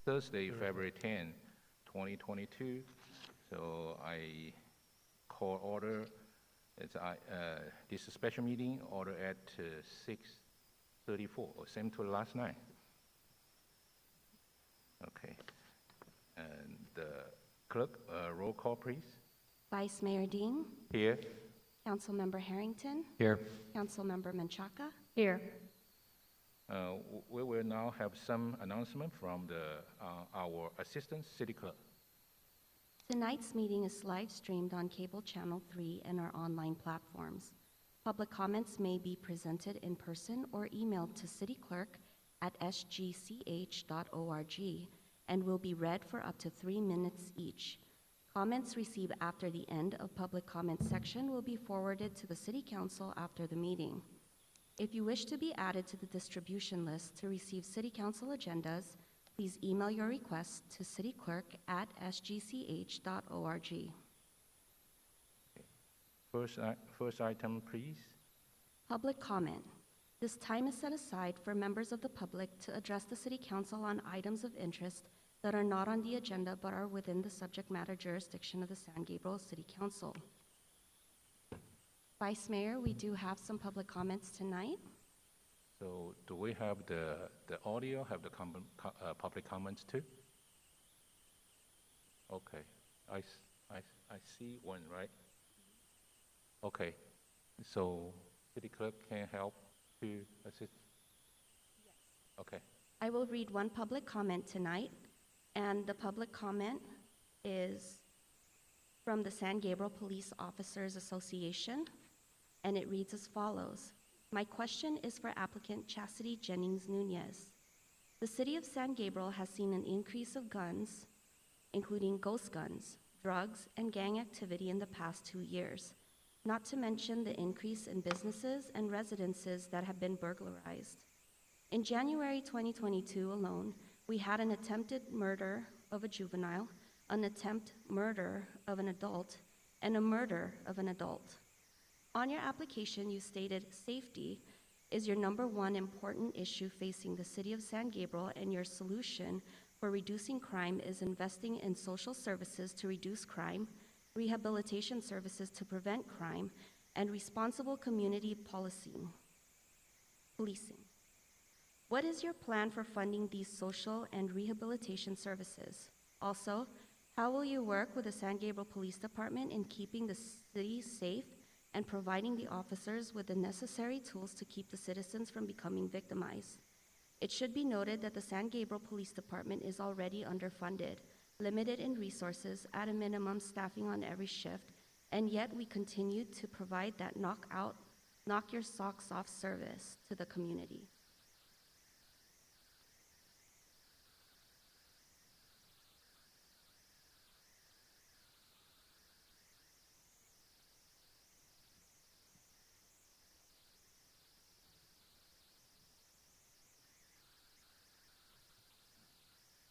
Thursday, February 10, 2022. So I call order, this is a special meeting, order at 6:34, same to last night. Okay. And clerk, roll call, please. Vice Mayor Dean, Here. Councilmember Harrington, Here. Councilmember Menchaca. Here. We will now have some announcement from our Assistant City Clerk. Tonight's meeting is live streamed on Cable Channel 3 and our online platforms. Public comments may be presented in person or emailed to cityclerk@sgch.org and will be read for up to 3 minutes each. Comments received after the end of public comment section will be forwarded to the City Council after the meeting. If you wish to be added to the distribution list to receive City Council agendas, please email your request to cityclerk@sgch.org. First item, please. Public comment. This time is set aside for members of the public to address the City Council on items of interest that are not on the agenda but are within the subject matter jurisdiction of the San Gabriel City Council. Vice Mayor, we do have some public comments tonight. So do we have the audio, have the public comments too? Okay, I see one, right? Okay, so City Clerk can help to assist? Yes. Okay. I will read one public comment tonight, and the public comment is from the San Gabriel Police Officers Association, and it reads as follows. My question is for applicant Chastity Jennings Nunez. The City of San Gabriel has seen an increase of guns, including ghost guns, drugs, and gang activity in the past 2 years, not to mention the increase in businesses and residences that have been burglarized. In January 2022 alone, we had an attempted murder of a juvenile, an attempt murder of an adult, and a murder of an adult. On your application, you stated safety is your #1 important issue facing the City of San Gabriel, and your solution for reducing crime is investing in social services to reduce crime, rehabilitation services to prevent crime, and responsible community policing. What is your plan for funding these social and rehabilitation services? Also, how will you work with the San Gabriel Police Department in keeping the city safe and providing the officers with the necessary tools to keep the citizens from becoming victimized? It should be noted that the San Gabriel Police Department is already underfunded, limited in resources, at a minimum staffing on every shift, and yet we continue to provide that knock your socks off service to the community.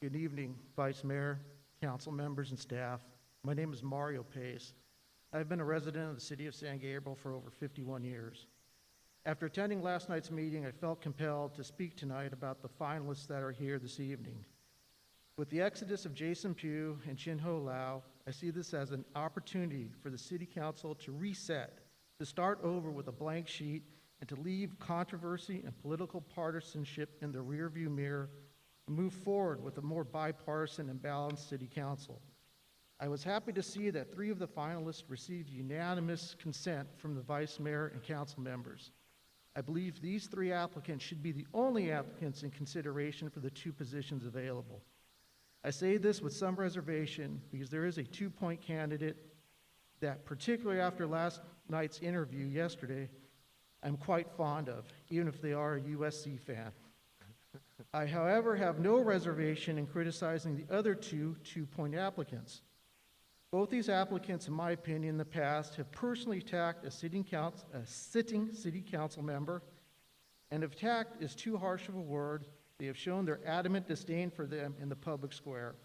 Good evening, Vice Mayor, council members, and staff. My name is Mario Pace. I've been a resident of the City of San Gabriel for over 51 years. After attending last night's meeting, I felt compelled to speak tonight about the finalists that are here this evening. With the exodus of Jason Pugh and Chin Ho Lau, I see this as an opportunity for the City Council to reset, to start over with a blank sheet, and to leave controversy and political partisanship in the rearview mirror and move forward with a more bipartisan and balanced City Council. I was happy to see that 3 of the finalists received unanimous consent from the Vice Mayor and council members. I believe these 3 applicants should be the only applicants in consideration for the 2 positions available. I say this with some reservation because there is a 2-point candidate that, particularly after last night's interview yesterday, I'm quite fond of, even if they are a USC fan. I, however, have no reservation in criticizing the other 2 2-point applicants. Both these applicants, in my opinion, in the past have personally attacked a sitting City Council member, and if attacked is too harsh of a word, they have shown their adamant disdain for them in the public square.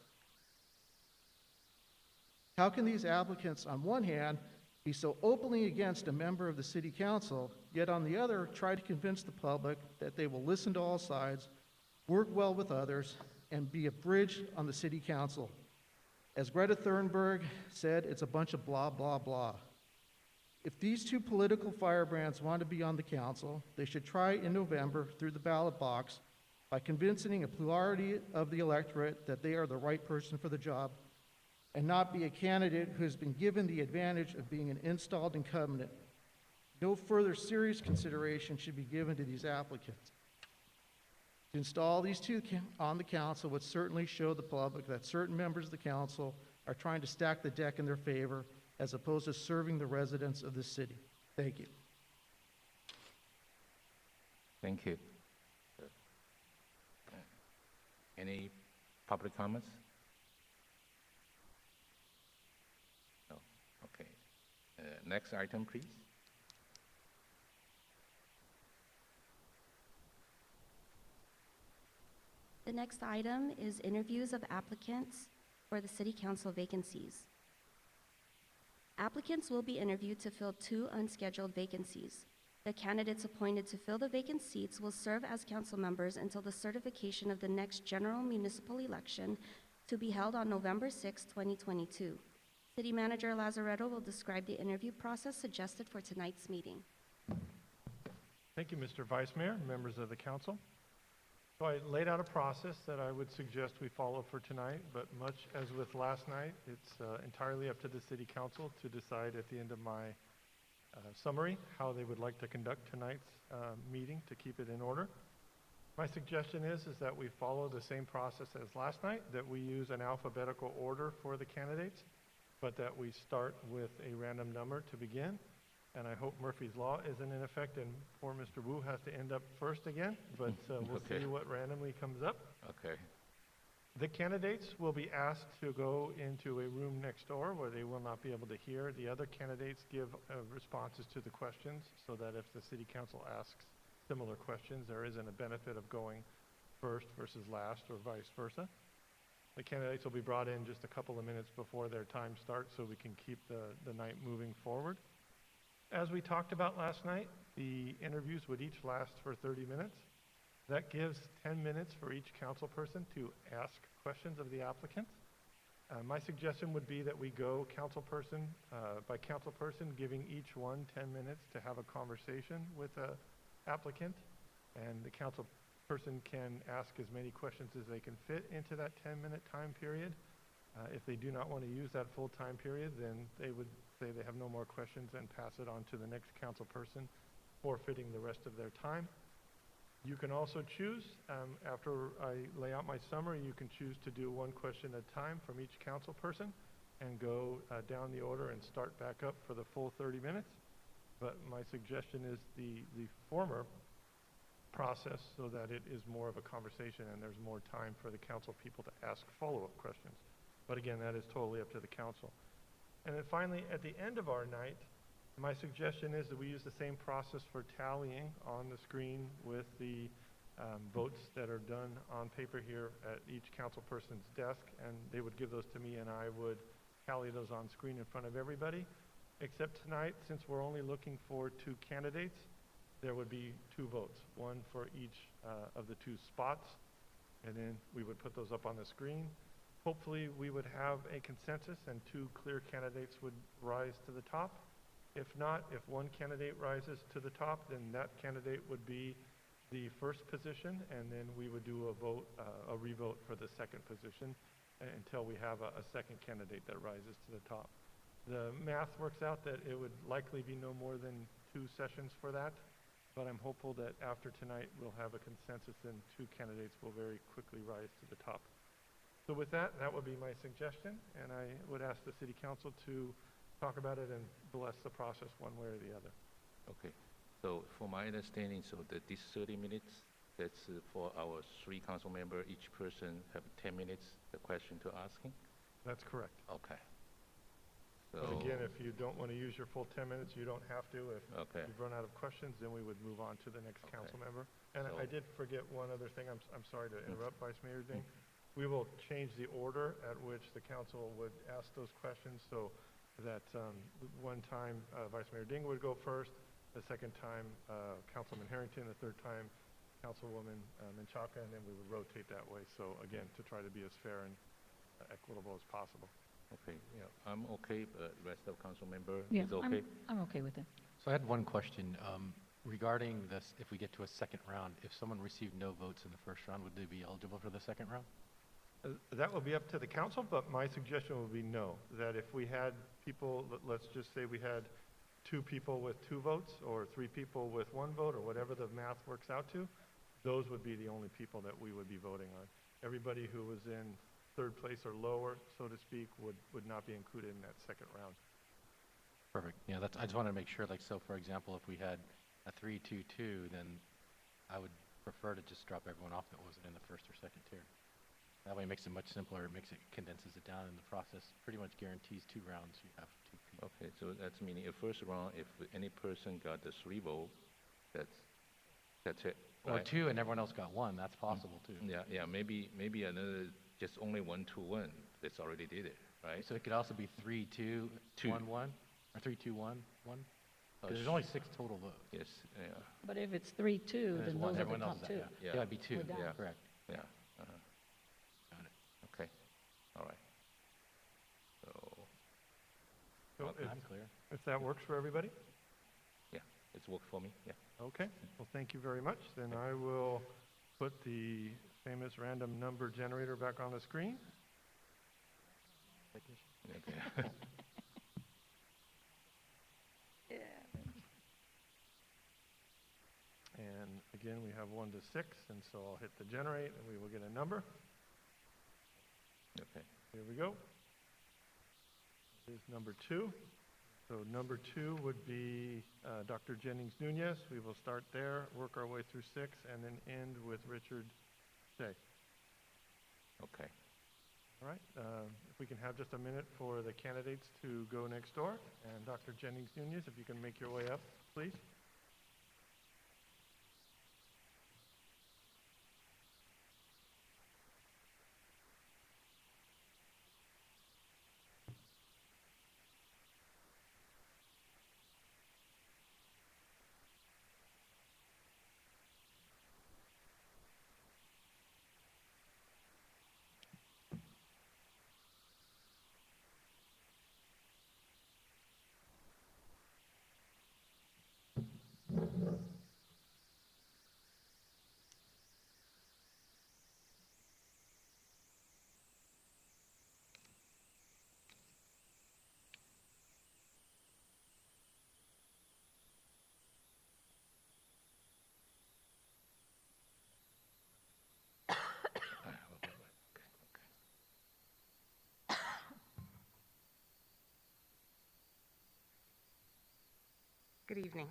How can these applicants, on one hand, be so openly against a member of the City Council, yet on the other, try to convince the public that they will listen to all sides, work well with others, and be a bridge on the city council. As Greta Thunberg said, it's a bunch of blah, blah, blah. If these two political firebrands want to be on the council, they should try in November through the ballot box by convincing a plurality of the electorate that they are the right person for the job and not be a candidate who has been given the advantage of being an installed incumbent. No further serious consideration should be given to these applicants. To install these two on the council would certainly show the public that certain members of the council are trying to stack the deck in their favor as opposed to serving the residents of this city. Thank you. Thank you. Any public comments? No. Okay. Next item, please. The next item is interviews of applicants for the city council vacancies. Applicants will be interviewed to fill 2 unscheduled vacancies. The candidates appointed to fill the vacant seats will serve as council members until the certification of the next general municipal election to be held on November 6, 2022. City Manager Lazaretto will describe the interview process suggested for tonight's meeting. Thank you, Mr. Vice Mayor, members of the council. So I laid out a process that I would suggest we follow for tonight, but much as with last night, it's entirely up to the city council to decide at the end of my summary how they would like to conduct tonight's meeting to keep it in order. My suggestion is that we follow the same process as last night, that we use an alphabetical order for the candidates, but that we start with a random number to begin. And I hope Murphy's Law isn't in effect and poor Mr. Wu has to end up first again, but we'll Okay. see what randomly comes up. Okay. The candidates will be asked to go into a room next door where they will not be able to hear. The other candidates give responses to the questions so that if the city council asks similar questions, there isn't a benefit of going first versus last or vice versa. The candidates will be brought in just a couple of minutes before their time starts so we can keep the night moving forward. As we talked about last night, the interviews would each last for 30 minutes. That gives 10 minutes for each council person to ask questions of the applicants. My suggestion would be that we go council person by council person, giving each one 10 minutes to have a conversation with the applicant, and the council person can ask as many questions as they can fit into that 10-minute time period. If they do not want to use that full time period, then they would say they have no more questions and pass it on to the next council person, forfeiting the rest of their time. You can also choose, after I lay out my summary, you can choose to do one question at a time from each council person and go down the order and start back up for the full 30 minutes. But my suggestion is the former process so that it is more of a conversation and there's more time for the council people to ask follow-up questions. But again, that is totally up to the council. And then finally, at the end of our night, my suggestion is that we use the same process for tallying on the screen with the votes that are done on paper here at each council person's desk, and they would give those to me and I would tally those on screen in front of everybody. Except tonight, since we're only looking for 2 candidates, there would be 2 votes, one for each of the 2 spots, and then we would put those up on the screen. Hopefully, we would have a consensus and 2 clear candidates would rise to the top. If not, if one candidate rises to the top, then that candidate would be the first position, and then we would do a vote, a revote for the second position until we have a second candidate that rises to the top. The math works out that it would likely be no more than 2 sessions for that, but I'm hopeful that after tonight we'll have a consensus and 2 candidates will very quickly rise to the top. So with that, that would be my suggestion, and I would ask the city council to talk about it and bless the process one way or the other. Okay. So for my understanding, so that this 30 minutes, that's for our 3 council members, each person have 10 minutes, the question to asking? That's correct. Okay. But again, if you don't want to use your full 10 minutes, you don't have to. If Okay. you've run out of questions, then we would move on to the next Okay. council member. And So- I did forget one other thing. I'm sorry to interrupt, Vice Mayor Ding. We will change the order at which the council would ask those questions so that one time Vice Mayor Ding would go first, the second time Councilman Harrington, the third time Councilwoman Menchaca, and then we would rotate that way. So again, to try to be as fair and equitable as possible. Okay, yeah, I'm okay, but rest of council member Yeah, is okay? I'm okay with it. So I had one question regarding this, if we get to a second round, if someone received no votes in the first round, would they be eligible for the second round? That will be up to the council, but my suggestion would be no, that if we had people, let's just say we had 2 people with 2 votes, or 3 people with 1 vote, or whatever the math works out to, those would be the only people that we would be voting on. Everybody who was in 3rd place or lower, so to speak, would not be included in that second round. Perfect. Yeah, that's, I just wanted to make sure, like, so for example, if we had a 3-2-2, then I would prefer to just drop everyone off that wasn't in the first or second tier. That way it makes it much simpler, it condenses it down in the process, pretty much guarantees 2 rounds, you have 2 people. Okay, so that's meaning if first round, if any person got the 3 vote, that's it. Or right? 2 and everyone else got 1, that's possible too. Yeah, maybe another, just only 1-2-1, that's already did it, right? So it could also be 3-2-1-1, or 3-2-1-1? Because there's only 6 total votes. Yes, yeah, But if it's 3-2, And there's then one, those are the everyone else top is 2. out. Yeah. Yeah, it'd be 2, We're down. yeah, correct. yeah, Got it. okay, all right. So, So Well, I'm clear. if that works for everybody? yeah, it's worked for me, yeah. Okay, well, thank you very much. Then I will put the famous random number generator back on the screen. Okay. And again, we have 1 to 6, and so I'll hit the generate, and we will get a number. Okay, Here we go. Here's number 2. So number 2 would be Dr. Jennings Nunez. We will start there, work our way through 6, and then end with Richard Shea. okay. All right, if we can have just a minute for the candidates to go next door. And Dr. Jennings Nunez, if you can make your way up, please. Good evening.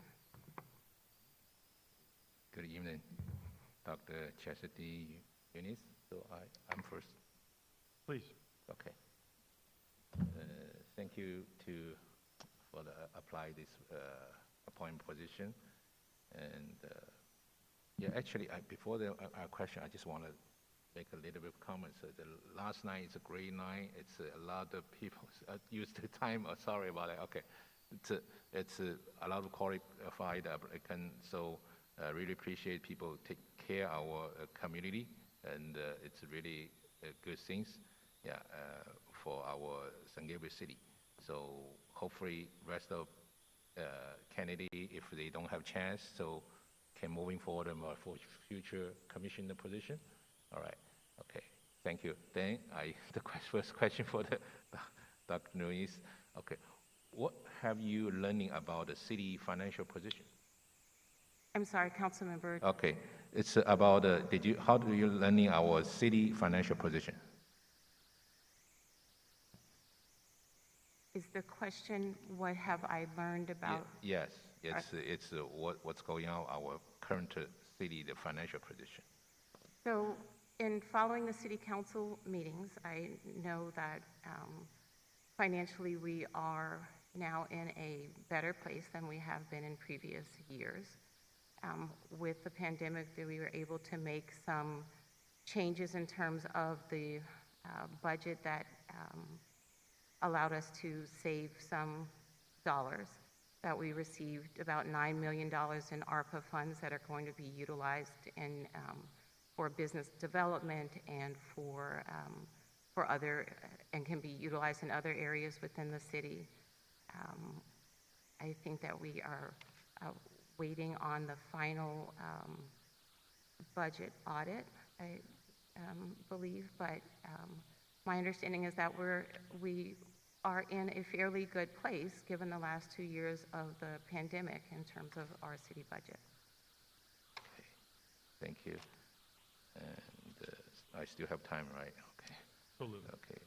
Good evening, Dr. Chastity Eunice. So I'm first. Please. Okay. Thank you for the apply this appointment position. And yeah, actually, before our question, I just want to make a little bit of comment. So the last night is a great night. It's a lot of people used the time. Oh, sorry about that. Okay. It's a lot of qualified applicants, so really appreciate people take care of our community, and it's really good things, yeah, for our San Gabriel City. So hopefully, rest of candidate, if they don't have chance, so can moving forward for future commissioner position. All right, okay, thank you. Then the first question for the Dr. Nunes. Okay. What have you learning about the city financial position? I'm sorry, Councilmember. Okay, it's about how do you learning our city financial position? Is the question, what have I learned about? Yes, it's what's going on our current city the financial position. So in following the city council meetings, I know that financially we are now in a better place than we have been in previous years. With the pandemic, we were able to make some changes in terms of the budget that allowed us to save some dollars. that we received about $9 million in ARPA funds that are going to be utilized in, for business development and for other, and can be utilized in other areas within the city. I think that we are waiting on the final budget audit, I believe, but my understanding is that we are in a fairly good place given the last 2 years of the pandemic in terms of our city budget. Okay. Thank you. And I still have time, right? Okay. Absolutely. Okay.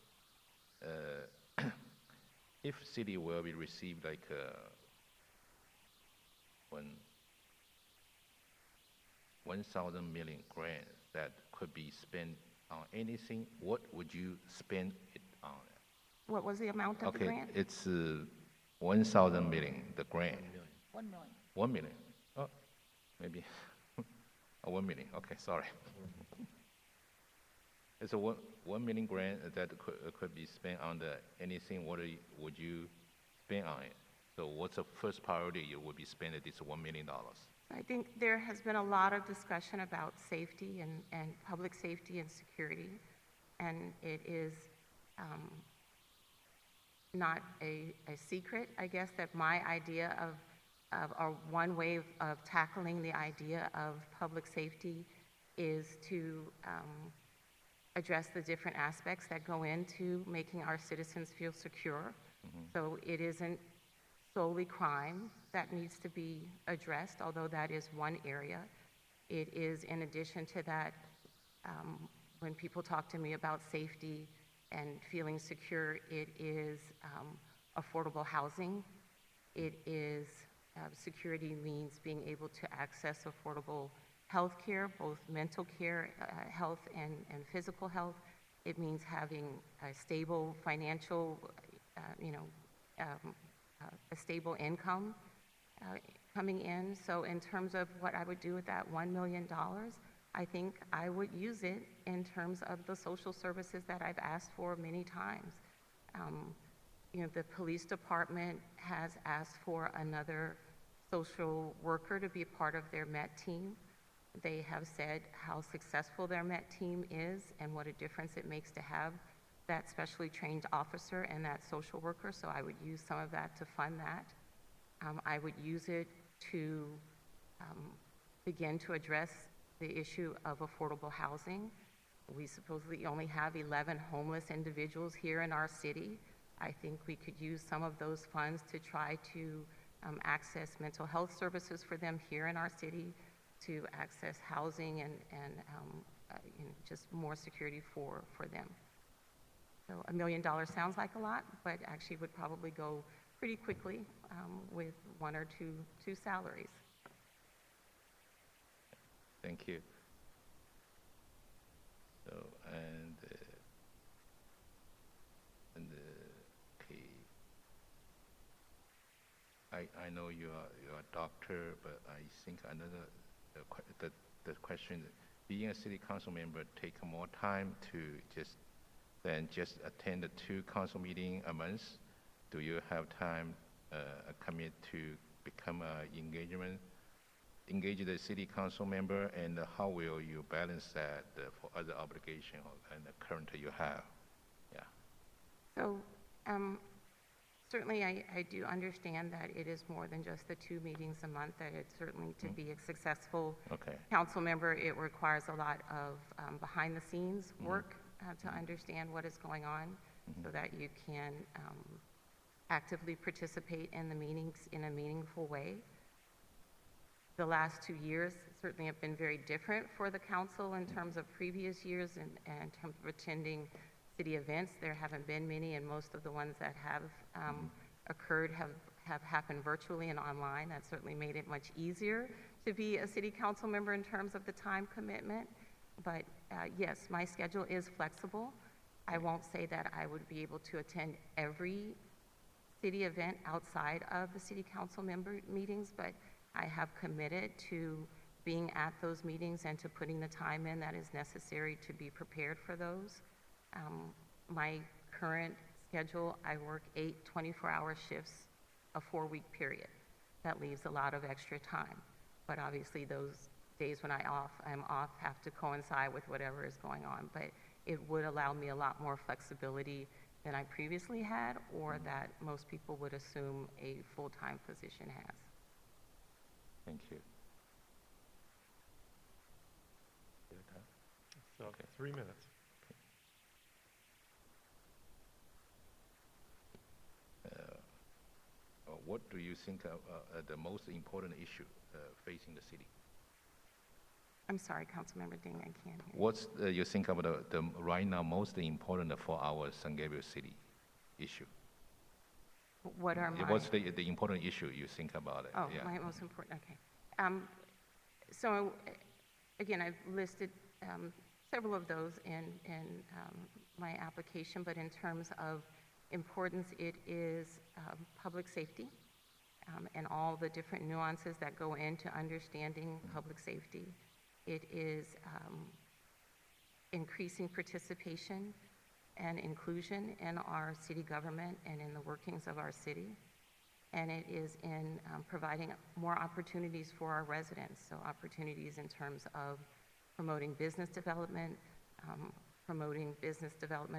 If city will be received like one 1,000 million grant that could be spent on anything, what would you spend it on? What was the amount of the Okay, grant? it's 1,000 million, the grant. 1 million. 1 million. Oh, maybe 1 million. Okay, sorry. It's a 1 million grant that could be spent on the anything. What would you spend on it? So what's the first priority you would be spending this $1 million? I think there has been a lot of discussion about safety and public safety and security, and it is not a secret, I guess, that my idea or one way of tackling the idea of public safety is to address the different aspects that go into making our citizens feel secure. So it isn't solely crime that needs to be addressed, although that is one area. It is, in addition to that, when people talk to me about safety and feeling secure, it is affordable housing. It is security means being able to access affordable health care, both mental care, health, and physical health. It means having a stable financial, a stable income coming in. So in terms of what I would do with that $1 million, I think I would use it in terms of the social services that I've asked for many times. The police department has asked for another social worker to be part of their MET team. They have said how successful their MET team is and what a difference it makes to have that specially trained officer and that social worker, so I would use some of that to fund that. I would use it to begin to address the issue of affordable housing. We supposedly only have 11 homeless individuals here in our city. I think we could use some of those funds to try to access mental health services for them here in our city, to access housing and just more security for them. So $1 million sounds like a lot, but actually would probably go pretty quickly with 1 or 2 salaries. Thank you. So, okay. I know you are a doctor, but I think another the question, being a city council member take more time to just attend the 2 council meetings a month. Do you have time commit to become engage the city council member, and how will you balance that for other obligation and the current you have? Yeah. So certainly I do understand that it is more than just the 2 meetings a month, that it's certainly to be a successful council member, it requires a lot of behind the scenes work to understand what is going on so that you can actively participate in the meetings in a meaningful way. The last 2 years certainly have been very different for the council in terms of previous years and in terms of attending city events. There haven't been many, and most of the ones that have occurred have happened virtually and online. That certainly made it much easier to be a city council member in terms of the time commitment. But yes, my schedule is flexible. I won't say that I would be able to attend every city event outside of the city council member meetings, but I have committed to being at those meetings and to putting the time in that is necessary to be prepared for those. My current schedule, I work 8 24-hour shifts, a 4-week period. that leaves a lot of extra time. But obviously, those days when I'm off have to coincide with whatever is going on. But it would allow me a lot more flexibility than I previously had, or that most people would assume a full-time position has. Thank you. So Okay. 3 minutes. What do you think are the most important issue facing the city? I'm sorry, Councilmember Ding, I can't hear. What's you think about the right now most important for our San Gabriel City issue? What are my... What's the important issue you think about it? Oh, Yeah. my most important, okay. So, again, I've listed several of those in my application, but in terms of importance, it is public safety and all the different nuances that go into understanding public safety. It is increasing participation and inclusion in our city government and in the workings of our city. And it is in providing more opportunities for our residents, so opportunities in terms of promoting business development,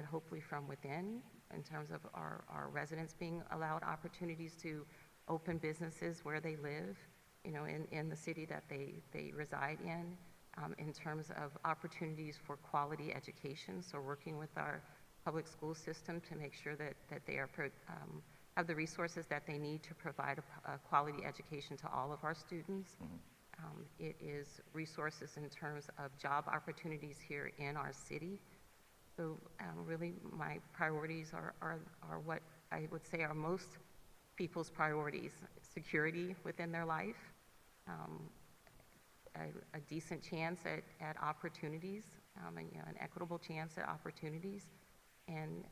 hopefully from within, in terms of our residents being allowed opportunities to open businesses where they live, you know, in the city that they reside in terms of opportunities for quality education, so working with our public school system to make sure that they are have the resources that they need to provide a quality education to all of our students. It is resources in terms of job opportunities here in our city. So really my priorities are what I would say are most people's priorities: security within their life, a decent chance at opportunities, and, you know, an equitable chance at opportunities, and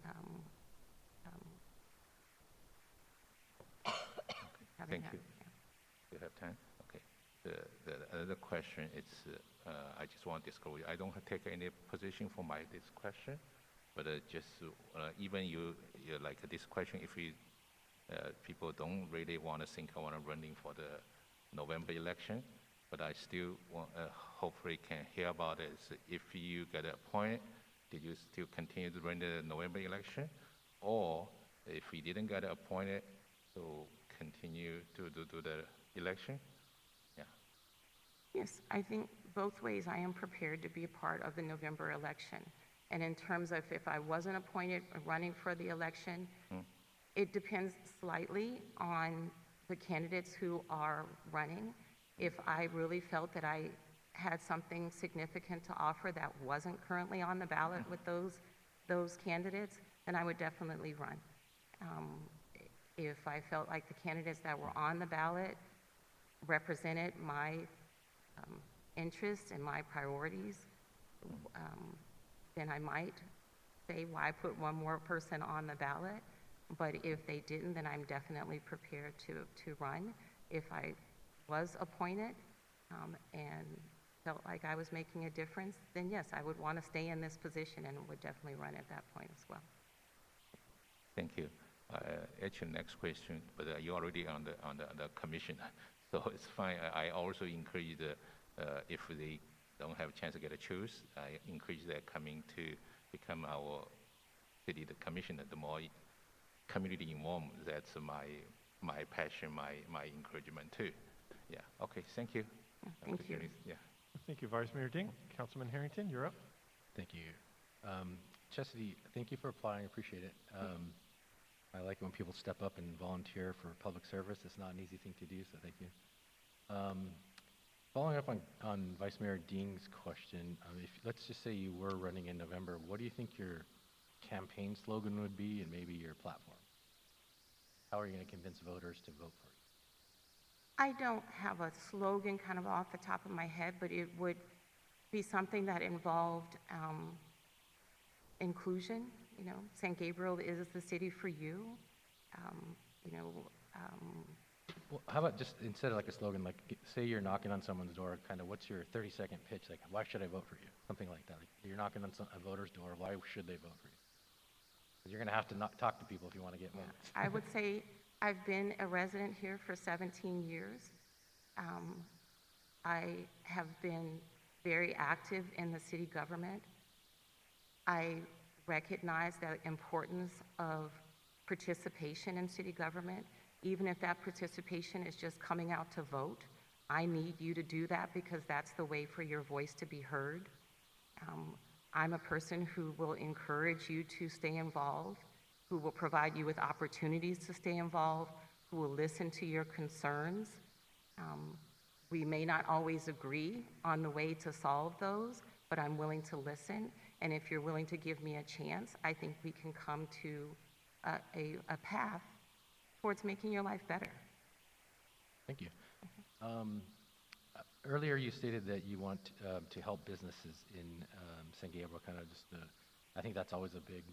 Thank you. You have time? Okay. The other question is, I just want to disclose, I don't take any position for this question, but just even you like this question, if you people don't really want to think I want to running for the November election, but I still want, hopefully can hear about it. So if you get appointed, did you still continue to run the November election? Or if you didn't get appointed, so continue to do the election? Yeah. Yes, I think both ways I am prepared to be a part of the November election. And in terms of if I wasn't appointed running for the election, it depends slightly on the candidates who are running. If I really felt that I had something significant to offer that wasn't currently on the ballot with those candidates, then I would definitely run. If I felt like the candidates that were on the ballot represented my interests and my priorities, then I might say, why put one more person on the ballot? But if they didn't, then I'm definitely prepared to run. If I was appointed and felt like I was making a difference, then yes, I would want to stay in this position and would definitely run at that point as well. Thank you. Actually, next question, but you're already on the commission, so it's fine. I also encourage if they don't have a chance to get a choose, I encourage their coming to become our city the commissioner. The more community involved, that's my passion, my encouragement too. Yeah. Okay. Thank you. Thank you. Yeah. Thank you, Vice Mayor Ding. Councilman Harrington, you're up. Thank you. Chastity, thank you for applying. I appreciate it. I like it when people step up and volunteer for public service. It's not an easy thing to do, so thank you. Following up on Vice Mayor Ding's question, if let's just say you were running in November, what do you think your campaign slogan would be and maybe your platform? How are you going to convince voters to vote for you? I don't have a slogan kind of off the top of my head, but it would be something that involved inclusion. You know, San Gabriel is the city for you. Well, how about just instead of like a slogan, like say you're knocking on someone's door, kind of what's your 30-second pitch? Like, why should I vote for you? Something like that. Like, you're knocking on a voter's door, why should they vote for you? Because you're going to have to talk to people if you want to get votes. I would say I've been a resident here for 17 years. I have been very active in the city government. I recognize the importance of participation in city government, even if that participation is just coming out to vote. I need you to do that because that's the way for your voice to be heard. I'm a person who will encourage you to stay involved, who will provide you with opportunities to stay involved, who will listen to your concerns. We may not always agree on the way to solve those, but I'm willing to listen. And if you're willing to give me a chance, I think we can come to a path towards making your life better. Thank you. Earlier, you stated that you want to help businesses in San Gabriel, kind of just I think that's always a big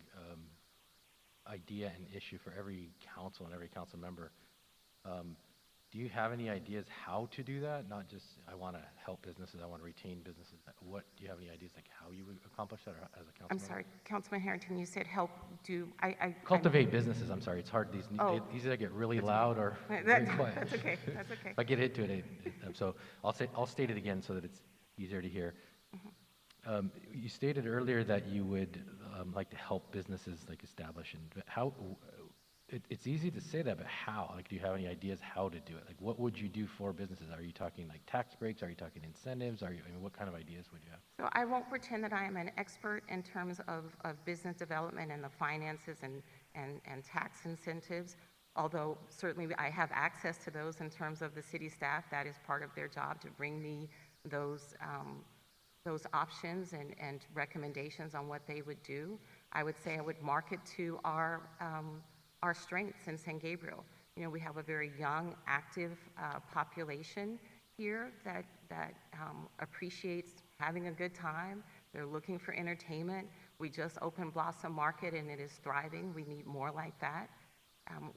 idea and issue for every council and every council member. Do you have any ideas how to do that? Not just, I want to help businesses, I want to retain businesses. What, do you have any ideas like how you would accomplish that, or as a council I'm member? sorry, Councilman Harrington, you said help do, Cultivate businesses, I'm sorry, it's hard, these either get really loud or very quiet. That's okay, that's okay. If I get into it, so I'll state it again so that it's easier to hear. You stated earlier that you would like to help businesses like establish, and how, it's easy to say that, but how? Like, do you have any ideas how to do it? Like, what would you do for businesses? Are you talking like tax breaks? Are you talking incentives? I mean, what kind of ideas would you have? So I won't pretend that I am an expert in terms of business development and the finances and tax incentives, although certainly I have access to those in terms of the city staff. That is part of their job, to bring me those options and recommendations on what they would do. I would say I would market to our strengths in San Gabriel. You know, we have a very young, active population here that appreciates having a good time. They're looking for entertainment. We just opened Blossom Market and it is thriving. We need more like that.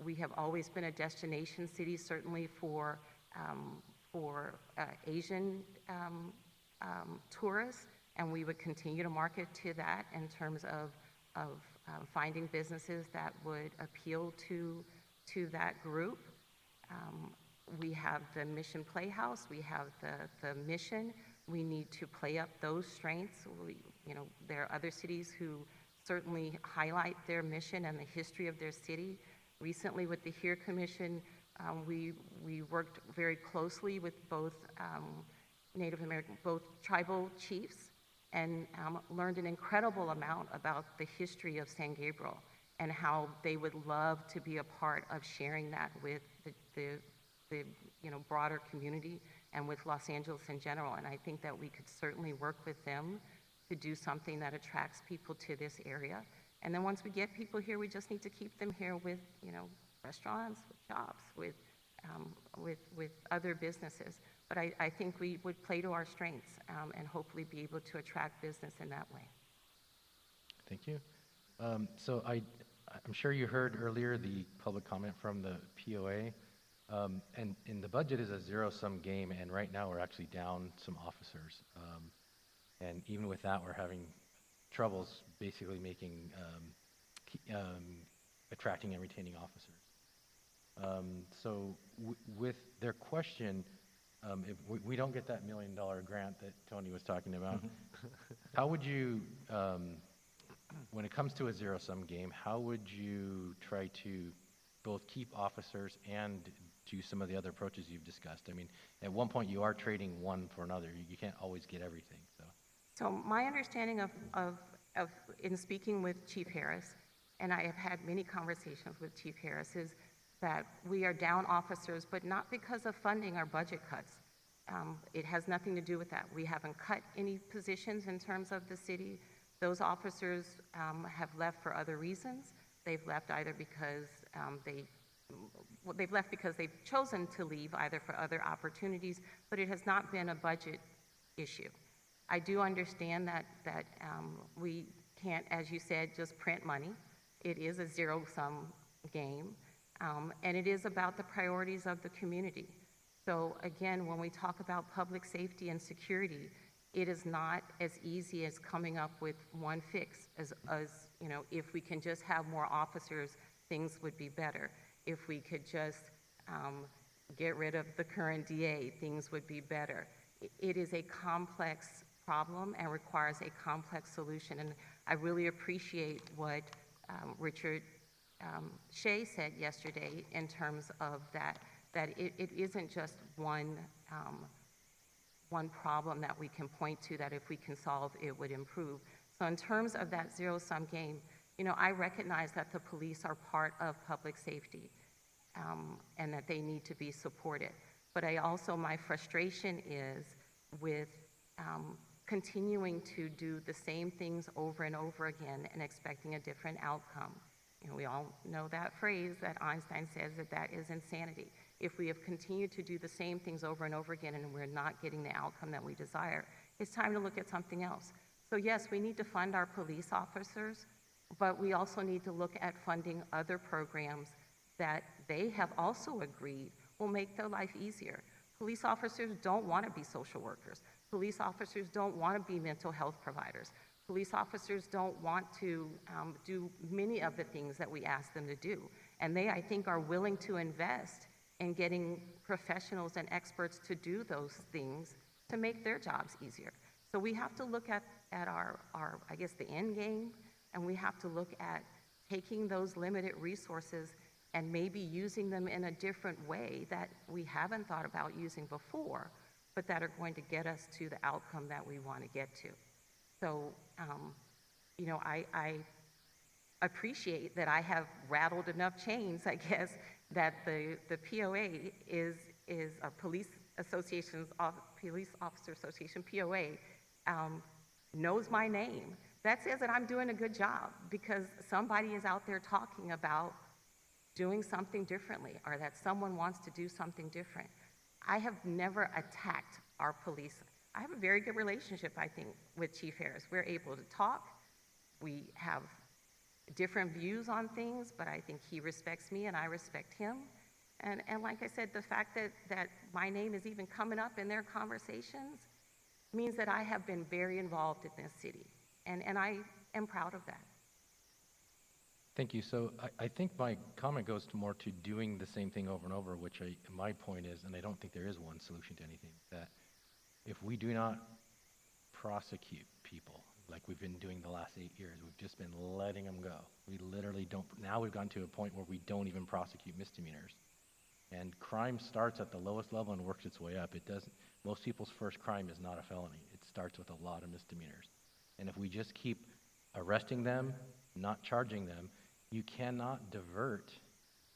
We have always been a destination city, certainly for Asian tourists, and we would continue to market to that in terms of finding businesses that would appeal to that group. We have the Mission Playhouse, we have the Mission. We need to play up those strengths. There are other cities who certainly highlight their mission and the history of their city. Recently with the HERE Commission, we worked very closely with both Native American, both tribal chiefs, and learned an incredible amount about the history of San Gabriel and how they would love to be a part of sharing that with the broader community and with Los Angeles in general. And I think that we could certainly work with them to do something that attracts people to this area. And then once we get people here, we just need to keep them here with, restaurants, with shops, with other businesses. But I think we would play to our strengths and hopefully be able to attract business in that way. Thank you. So I'm sure you heard earlier the public comment from the POA. And the budget is a zero-sum game, and right now we're actually down some officers. And even with that, we're having troubles basically making, attracting and retaining officers. So with their question, if we don't get that $1 million grant that Tony was talking about, how would you, when it comes to a zero-sum game, how would you try to both keep officers and do some of the other approaches you've discussed? I mean, at one point you are trading one for another. You can't always get everything, so. So my understanding of in speaking with Chief Harris, and I have had many conversations with Chief Harris, is that we are down officers, but not because of funding or budget cuts. It has nothing to do with that. We haven't cut any positions in terms of the city. Those officers have left for other reasons. They've left either because they've left because they've chosen to leave, either for other opportunities, but it has not been a budget issue. I do understand that we can't, as you said, just print money. It is a zero-sum game, and it is about the priorities of the community. So again, when we talk about public safety and security, it is not as easy as coming up with one fix as if we can just have more officers, things would be better. if we could just get rid of the current DA, things would be better. It is a complex problem and requires a complex solution. And I really appreciate what Richard Shea said yesterday in terms of that it isn't just one problem that we can point to that if we can solve, it would improve. So in terms of that zero-sum game, you know, I recognize that the police are part of public safety and that they need to be supported. But my frustration is with continuing to do the same things over and over again and expecting a different outcome. You know, we all know that phrase that Einstein says that is insanity. If we have continued to do the same things over and over again and we're not getting the outcome that we desire, it's time to look at something else. So yes, we need to fund our police officers, but we also need to look at funding other programs that they have also agreed will make their life easier. Police officers don't want to be social workers. Police officers don't want to be mental health providers. Police officers don't want to do many of the things that we ask them to do. And they, I think, are willing to invest in getting professionals and experts to do those things to make their jobs easier. So we have to look at our I guess, the end game, and we have to look at taking those limited resources and maybe using them in a different way that we haven't thought about using before, but that are going to get us to the outcome that we want to get to. So, you know, I appreciate that I have rattled enough chains, I guess, that the POA is a Police Officer Association, POA, knows my name. That says that I'm doing a good job because somebody is out there talking about doing something differently or that someone wants to do something different. I have never attacked our police. I have a very good relationship, I think, with Chief Harris. We're able to talk. We have different views on things, but I think he respects me and I respect him. And like I said, the fact that my name is even coming up in their conversations means that I have been very involved in this city. And I am proud of that. Thank you. So I think my comment goes more to doing the same thing over and over, which my point is, and I don't think there is one solution to anything, that if we do not prosecute people like we've been doing the last 8 years, we've just been letting them go. We literally don't, now we've gotten to a point where we don't even prosecute misdemeanors. And crime starts at the lowest level and works its way up. It doesn't, most people's first crime is not a felony. It starts with a lot of misdemeanors. And if we just keep arresting them, not charging them, you cannot divert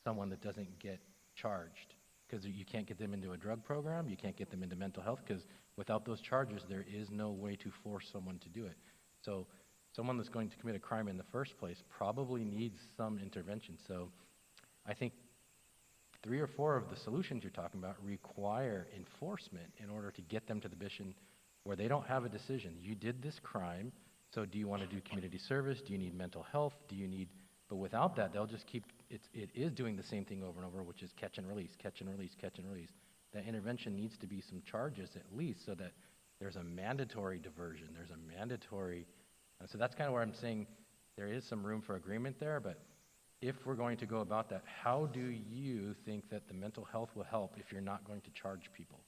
someone that doesn't get charged, because you can't get them into a drug program, you can't get them into mental health, because without those charges, there is no way to force someone to do it. So someone that's going to commit a crime in the first place probably needs some intervention. So I think 3 or 4 of the solutions you're talking about require enforcement in order to get them to the position where they don't have a decision. You did this crime, so do you want to do community service? Do you need mental health? Do you need... But without that, they'll just keep, it is doing the same thing over and over, which is catch and release, catch and release, catch and release. That intervention needs to be some charges at least so that there's a mandatory diversion, there's a mandatory, so that's kind of where I'm saying there is some room for agreement there, but if we're going to go about that, how do you think that the mental health will help if you're not going to charge people?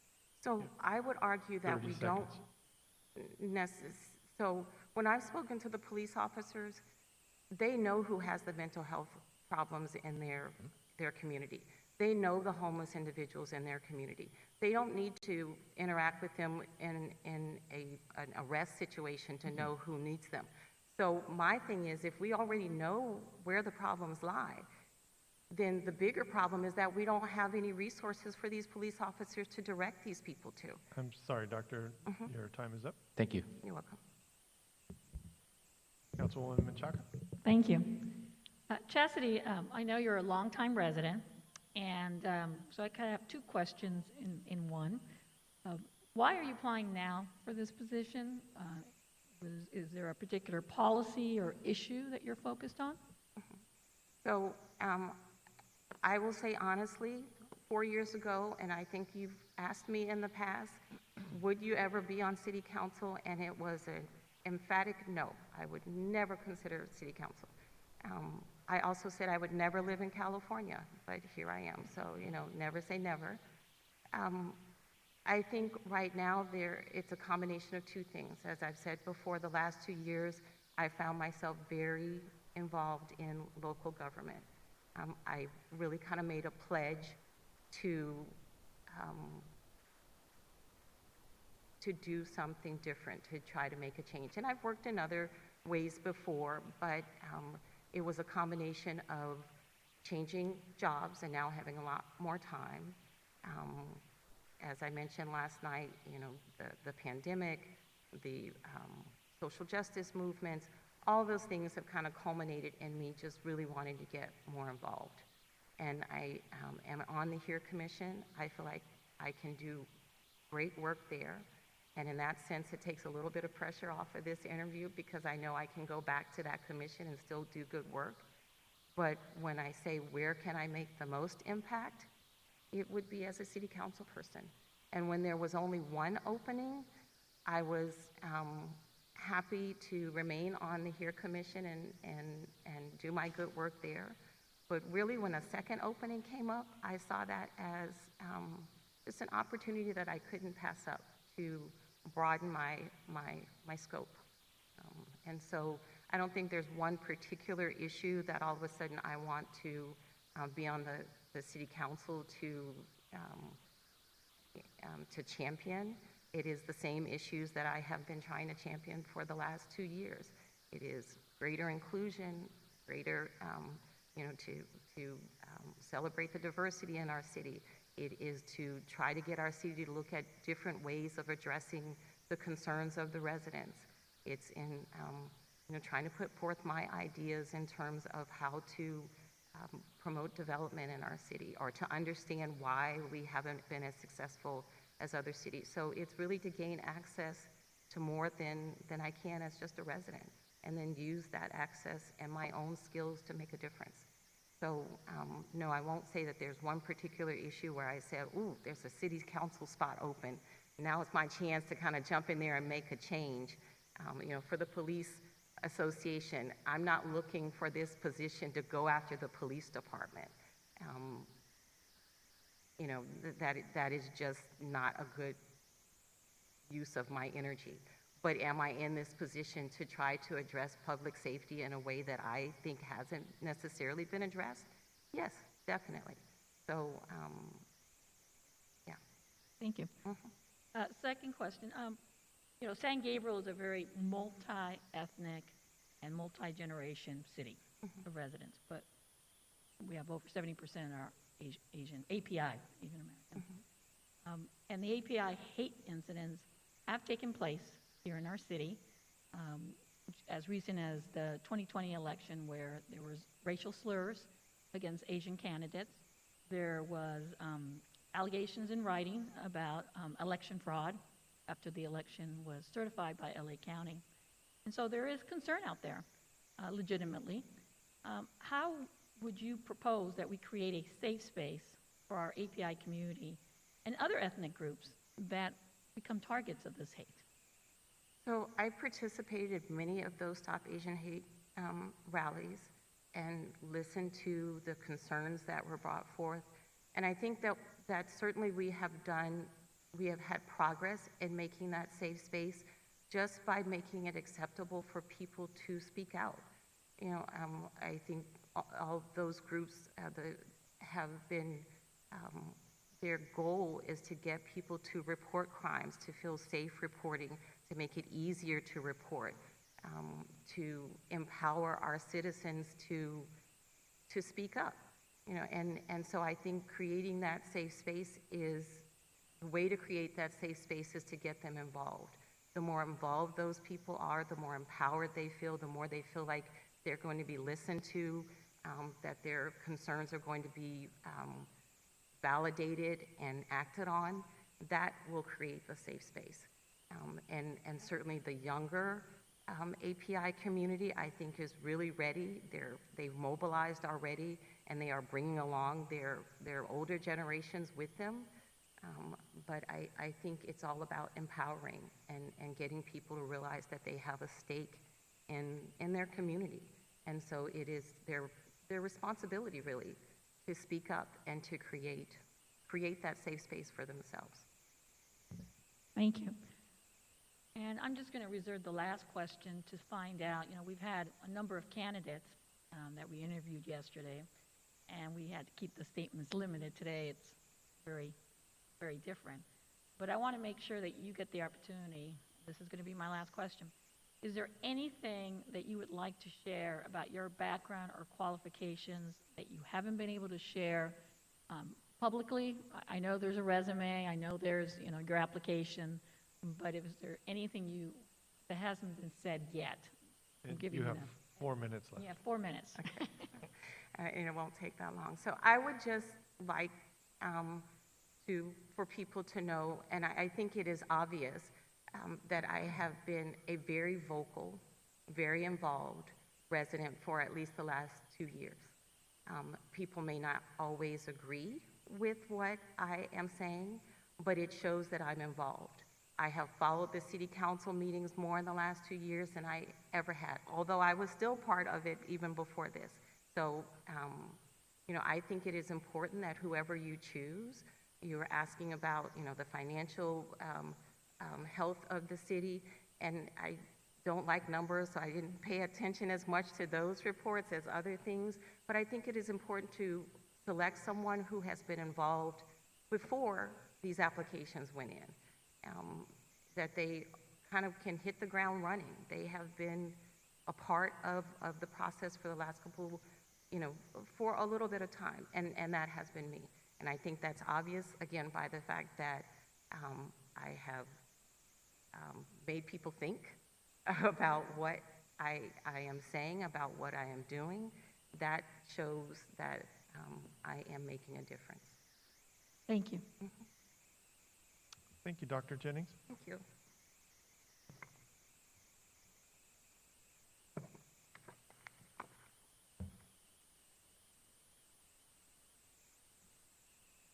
So I would argue that we don't so when I've spoken to the police officers, they know who has the mental health problems in their community. They know the homeless individuals in their community. They don't need to interact with them in an arrest situation to know who needs them. So my thing is, if we already know where the problems lie, then the bigger problem is that we don't have any resources for these police officers to direct these people to. I'm sorry, Doctor, your time is up. Thank you. You're welcome. Councilwoman Menchaca? Thank you. Chastity, I know you're a longtime resident, and so I kind of have 2 questions in one. Why are you applying now for this position? Is there a particular policy or issue that you're focused on? So I will say honestly, 4 years ago, and I think you've asked me in the past, would you ever be on city council? And it was an emphatic no. I would never consider city council. I also said I would never live in California, but here I am. So, never say never. I think right now it's a combination of two things. As I've said before, the last 2 years, I found myself very involved in local government. I really kind of made a pledge to do something different, to try to make a change. And I've worked in other ways before, but it was a combination of changing jobs and now having a lot more time. As I mentioned last night, the pandemic, the social justice movements, all those things have kind of culminated in me just really wanting to get more involved. And I am on the HERE Commission. I feel like I can do great work there. And in that sense, it takes a little bit of pressure off of this interview because I know I can go back to that commission and still do good work. But when I say where can I make the most impact, it would be as a city council person. And when there was only one opening, I was happy to remain on the HERE Commission and do my good work there. But really, when a second opening came up, I saw that as just an opportunity that I couldn't pass up to broaden my scope. And so I don't think there's one particular issue that all of a sudden I want to be on the city council to champion. It is the same issues that I have been trying to champion for the last 2 years. It is greater inclusion, greater, to celebrate the diversity in our city. It is to try to get our city to look at different ways of addressing the concerns of the residents. It's in, trying to put forth my ideas in terms of how to promote development in our city or to understand why we haven't been as successful as other cities. So it's really to gain access to more than I can as just a resident, and then use that access and my own skills to make a difference. So, no, I won't say that there's one particular issue where I said, ooh, there's a city council spot open. Now it's my chance to kind of jump in there and make a change. For the police association, I'm not looking for this position to go after the police department. That is just not a good use of my energy. But am I in this position to try to address public safety in a way that I think hasn't necessarily been addressed? Yes, definitely. So, yeah. Thank you. Second question. San Gabriel is a very multi-ethnic and multi-generation city of residents, but we have over 70% are Asian, API, Asian American. And the API hate incidents have taken place here in our city, as recent as the 2020 election where there was racial slurs against Asian candidates. There was allegations in writing about election fraud after the election was certified by LA County. And so there is concern out there, legitimately. How would you propose that we create a safe space for our API community and other ethnic groups that become targets of this hate? So I participated in many of those Stop Asian Hate rallies and listened to the concerns that were brought forth. And I think that certainly we have had progress in making that safe space just by making it acceptable for people to speak out. I think all those groups have been, their goal is to get people to report crimes, to feel safe reporting, to make it easier to report, to empower our citizens to speak up. And so I think creating that safe space is, the way to create that safe space is to get them involved. The more involved those people are, the more empowered they feel, the more they feel like they're going to be listened to, that their concerns are going to be validated and acted on. That will create the safe space. And certainly the younger API community, I think, is really ready. They've mobilized already, and they are bringing along their older generations with them. But I think it's all about empowering and getting people to realize that they have a stake in their community. And so it is their responsibility, really, to speak up and to create that safe space for themselves. Thank you. And I'm just going to reserve the last question to find out, we've had a number of candidates that we interviewed yesterday, and we had to keep the statements limited. Today, it's very, very different. But I want to make sure that you get the opportunity. This is going to be my last question. Is there anything that you would like to share about your background or qualifications that you haven't been able to share publicly? I know there's a resume, I know there's, your application, but is there anything that hasn't been said yet? I'll give You have enough. 4 minutes left. Yeah, 4 minutes. And it won't take that long. So I would just like for people to know, and I think it is obvious, that I have been a very vocal, very involved resident for at least the last 2 years. People may not always agree with what I am saying, but it shows that I'm involved. I have followed the city council meetings more in the last 2 years than I ever had, although I was still part of it even before this. So, I think it is important that whoever you choose, you're asking about, the financial health of the city, and I don't like numbers, so I didn't pay attention as much to those reports as other things, but I think it is important to select someone who has been involved before these applications went in, that they kind of can hit the ground running. They have been a part of the process for the last couple, for a little bit of time, and that has been me. And I think that's obvious, again, by the fact that I have made people think about what I am saying, about what I am doing. That shows that I am making a difference. Thank you. Thank you, Dr. Jennings. Thank you.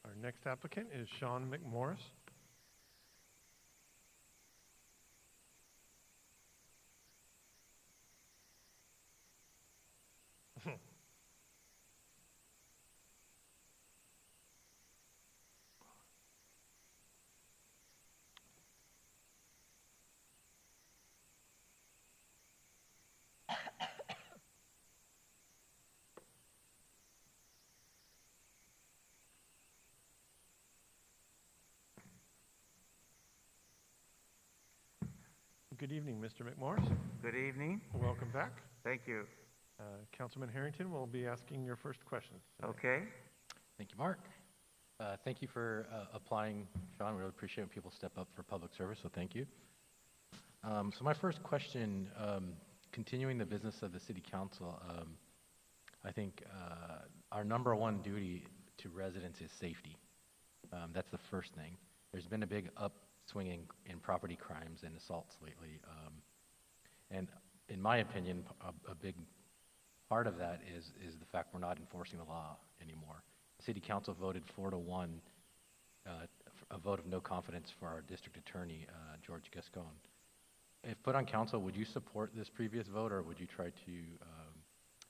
Our next applicant is Sean McMorris. Good evening, Mr. McMorris. Good evening. Welcome back. Thank you. Councilman Harrington will be asking your first questions today. Okay. Thank you, Mark. Thank you for applying, Sean. We really appreciate when people step up for public service, so thank you. So my first question, continuing the business of the City Council, I think our number one duty to residents is safety. That's the first thing. There's been a big upswing in property crimes and assaults lately. And in my opinion, a big part of that is the fact we're not enforcing the law anymore. The City Council voted 4-1, a vote of no confidence for our district attorney, George Gascon. If put on council, would you support this previous vote, or would you try to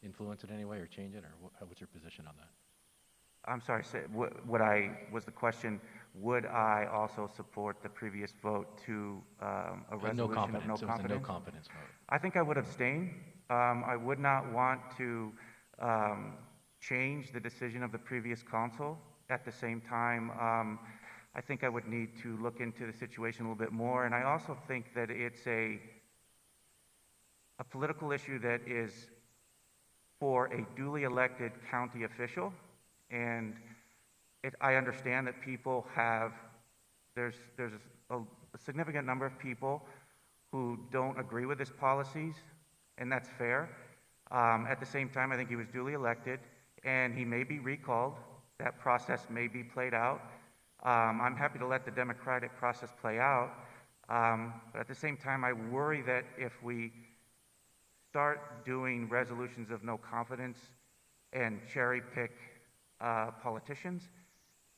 influence it in any way or change it, or what's your position on that? I'm sorry, was the question, would I also support the previous vote to a resolution No of confidence. no It was a confidence? no confidence vote. I think I would abstain. I would not want to change the decision of the previous council. At the same time, I think I would need to look into the situation a little bit more, and I also think that it's a political issue that is for a duly elected county official, and I understand that people there's a significant number of people who don't agree with his policies, and that's fair. At the same time, I think he was duly elected, and he may be recalled. That process may be played out. I'm happy to let the democratic process play out, but at the same time, I worry that if we start doing resolutions of no confidence and cherry pick politicians,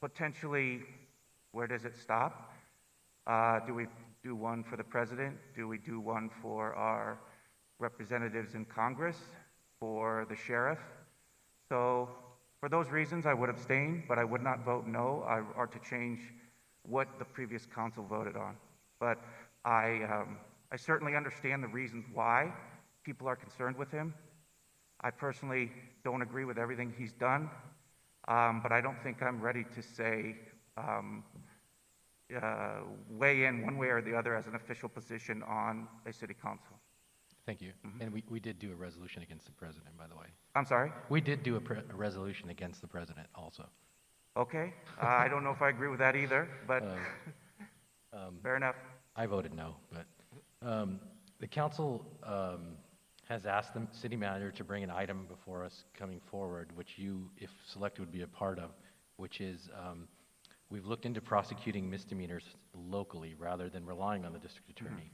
potentially, where does it stop? Do we do one for the president? Do we do one for our representatives in Congress, for the sheriff? So for those reasons, I would abstain, but I would not vote no or to change what the previous council voted on. But I certainly understand the reasons why people are concerned with him. I personally don't agree with everything he's done, but I don't think I'm ready to say, weigh in one way or the other as an official position on a city council. Thank you. And we did do a resolution against the president, by the way. I'm sorry? We did do a resolution against the president also. Okay. I don't know if I agree with that either, but fair enough. I voted no, but the council has asked the city manager to bring an item before us coming forward, which you, if selected, would be a part of, which is we've looked into prosecuting misdemeanors locally rather than relying on the district attorney.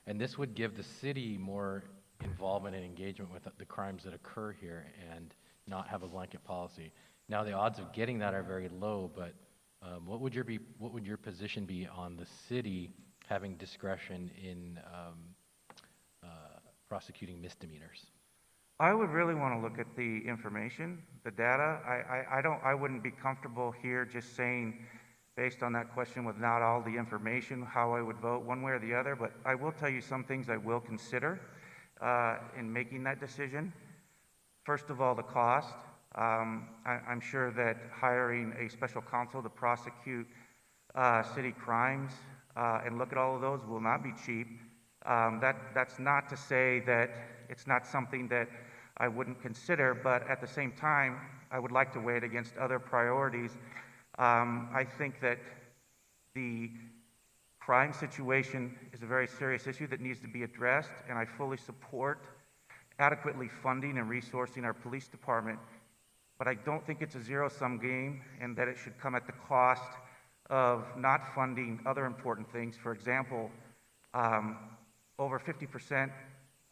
And this would give the city more involvement and engagement with the crimes that occur here and not have a blanket policy. Now, the odds of getting that are very low, but what would your position be on the city having discretion in prosecuting misdemeanors? I would really want to look at the information, the data. I wouldn't be comfortable here just saying, based on that question without all the information, how I would vote one way or the other, but I will tell you some things I will consider in making that decision. First of all, the cost. I'm sure that hiring a special counsel to prosecute city crimes and look at all of those will not be cheap. That's not to say that it's not something that I wouldn't consider, but at the same time, I would like to weigh it against other priorities. I think that the crime situation is a very serious issue that needs to be addressed, and I fully support adequately funding and resourcing our police department, but I don't think it's a zero-sum game and that it should come at the cost of not funding other important things. For example, over 50%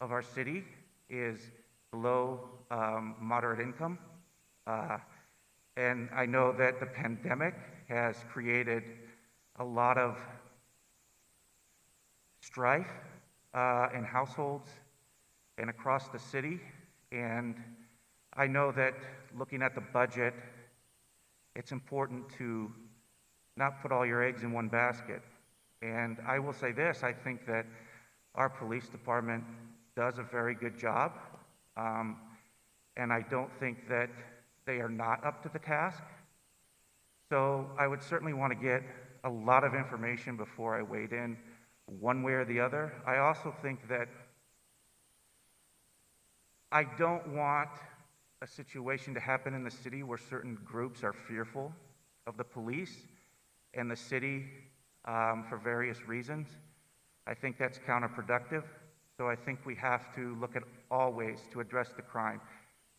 of our city is below moderate income. And I know that the pandemic has created a lot of strife in households and across the city. And I know that looking at the budget, it's important to not put all your eggs in one basket. And I will say this, I think that our police department does a very good job. And I don't think that they are not up to the task. So I would certainly want to get a lot of information before I weighed in one way or the other. I also think that I don't want a situation to happen in the city where certain groups are fearful of the police and the city for various reasons. I think that's counterproductive. So I think we have to look at all ways to address the crime,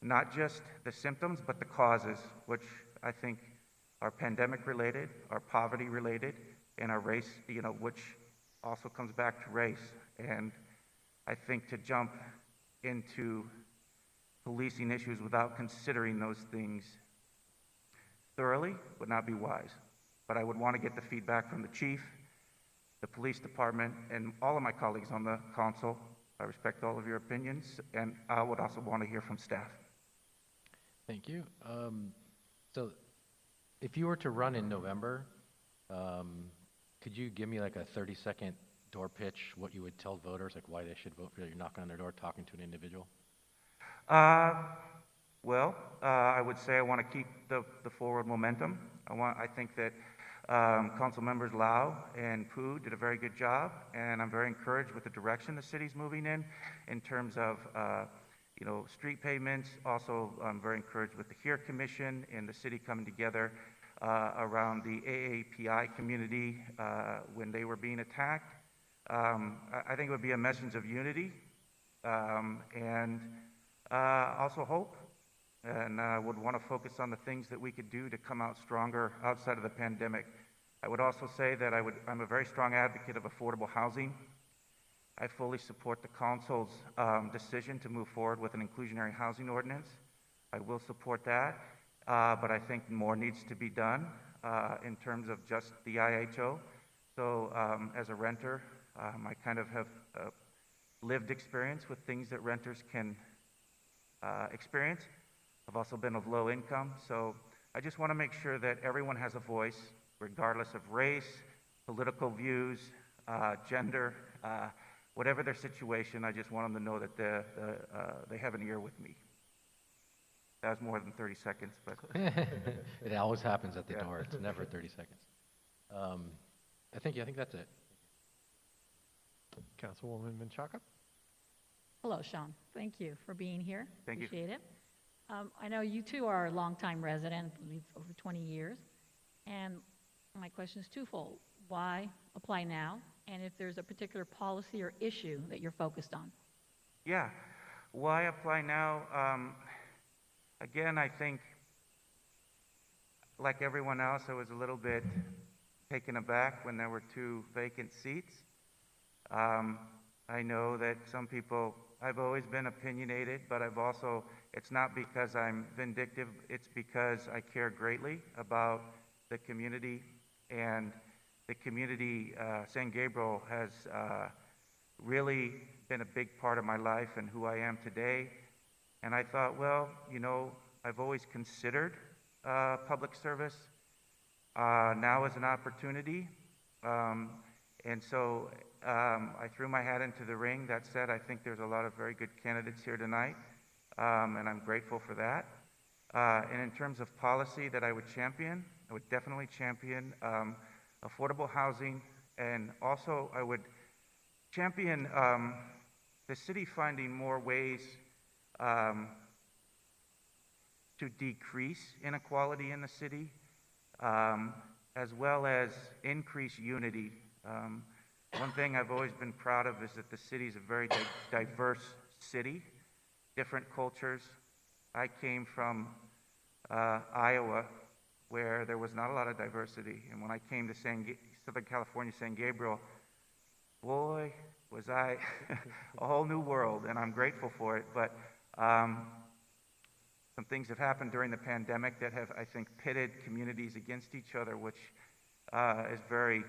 not just the symptoms, but the causes, which I think are pandemic related, are poverty related, and are race, which also comes back to race. And I think to jump into policing issues without considering those things thoroughly would not be wise. But I would want to get the feedback from the chief, the police department, and all of my colleagues on the council. I respect all of your opinions, and I would also want to hear from staff. Thank you. So if you were to run in November, could you give me like a 30-second door pitch, what you would tell voters, like why they should vote for you? You're knocking on their door, talking to an individual? Well, I would say I want to keep the forward momentum. I think that Council members Lau and Poo did a very good job, and I'm very encouraged with the direction the city's moving in terms of street pavements. Also, I'm very encouraged with the HERE Commission and the city coming together around the AAPI community when they were being attacked. I think it would be a message of unity and also hope, and would want to focus on the things that we could do to come out stronger outside of the pandemic. I would also say that I'm a very strong advocate of affordable housing. I fully support the council's decision to move forward with an inclusionary housing ordinance. I will support that, but I think more needs to be done in terms of just the IHO. So as a renter, I kind of have lived experience with things that renters can experience. I've also been of low income, so I just want to make sure that everyone has a voice, regardless of race, political views, gender, whatever their situation. I just want them to know that they have an ear with me. That was more than 30 seconds, but It always happens at the Yeah. door. It's never 30 seconds. I think that's it. Councilwoman Menchaca? Hello, Sean. Thank you for being here. Thank you. Appreciate it. I know you too are a longtime resident, I believe over 20 years. And my question is twofold. Why apply now? And if there's a particular policy or issue that you're focused on. yeah. Why apply now? Again, I think, like everyone else, I was a little bit taken aback when there were 2 vacant seats. I know that some people, I've always been opinionated, but it's not because I'm vindictive, it's because I care greatly about the community, and the community, San Gabriel, has really been a big part of my life and who I am today. And I thought, well, I've always considered public service. Now is an opportunity. And so I threw my hat into the ring. That said, I think there's a lot of very good candidates here tonight, and I'm grateful for that. And in terms of policy that I would champion, I would definitely champion affordable housing, and also I would champion the city finding more ways to decrease inequality in the city, as well as increase unity. One thing I've always been proud of is that the city is a very diverse city, different cultures. I came from Iowa, where there was not a lot of diversity, and when I came to Southern California, San Gabriel, boy, was I a whole new world, and I'm grateful for it. But some things have happened during the pandemic that have, I think, pitted communities against each other, which is very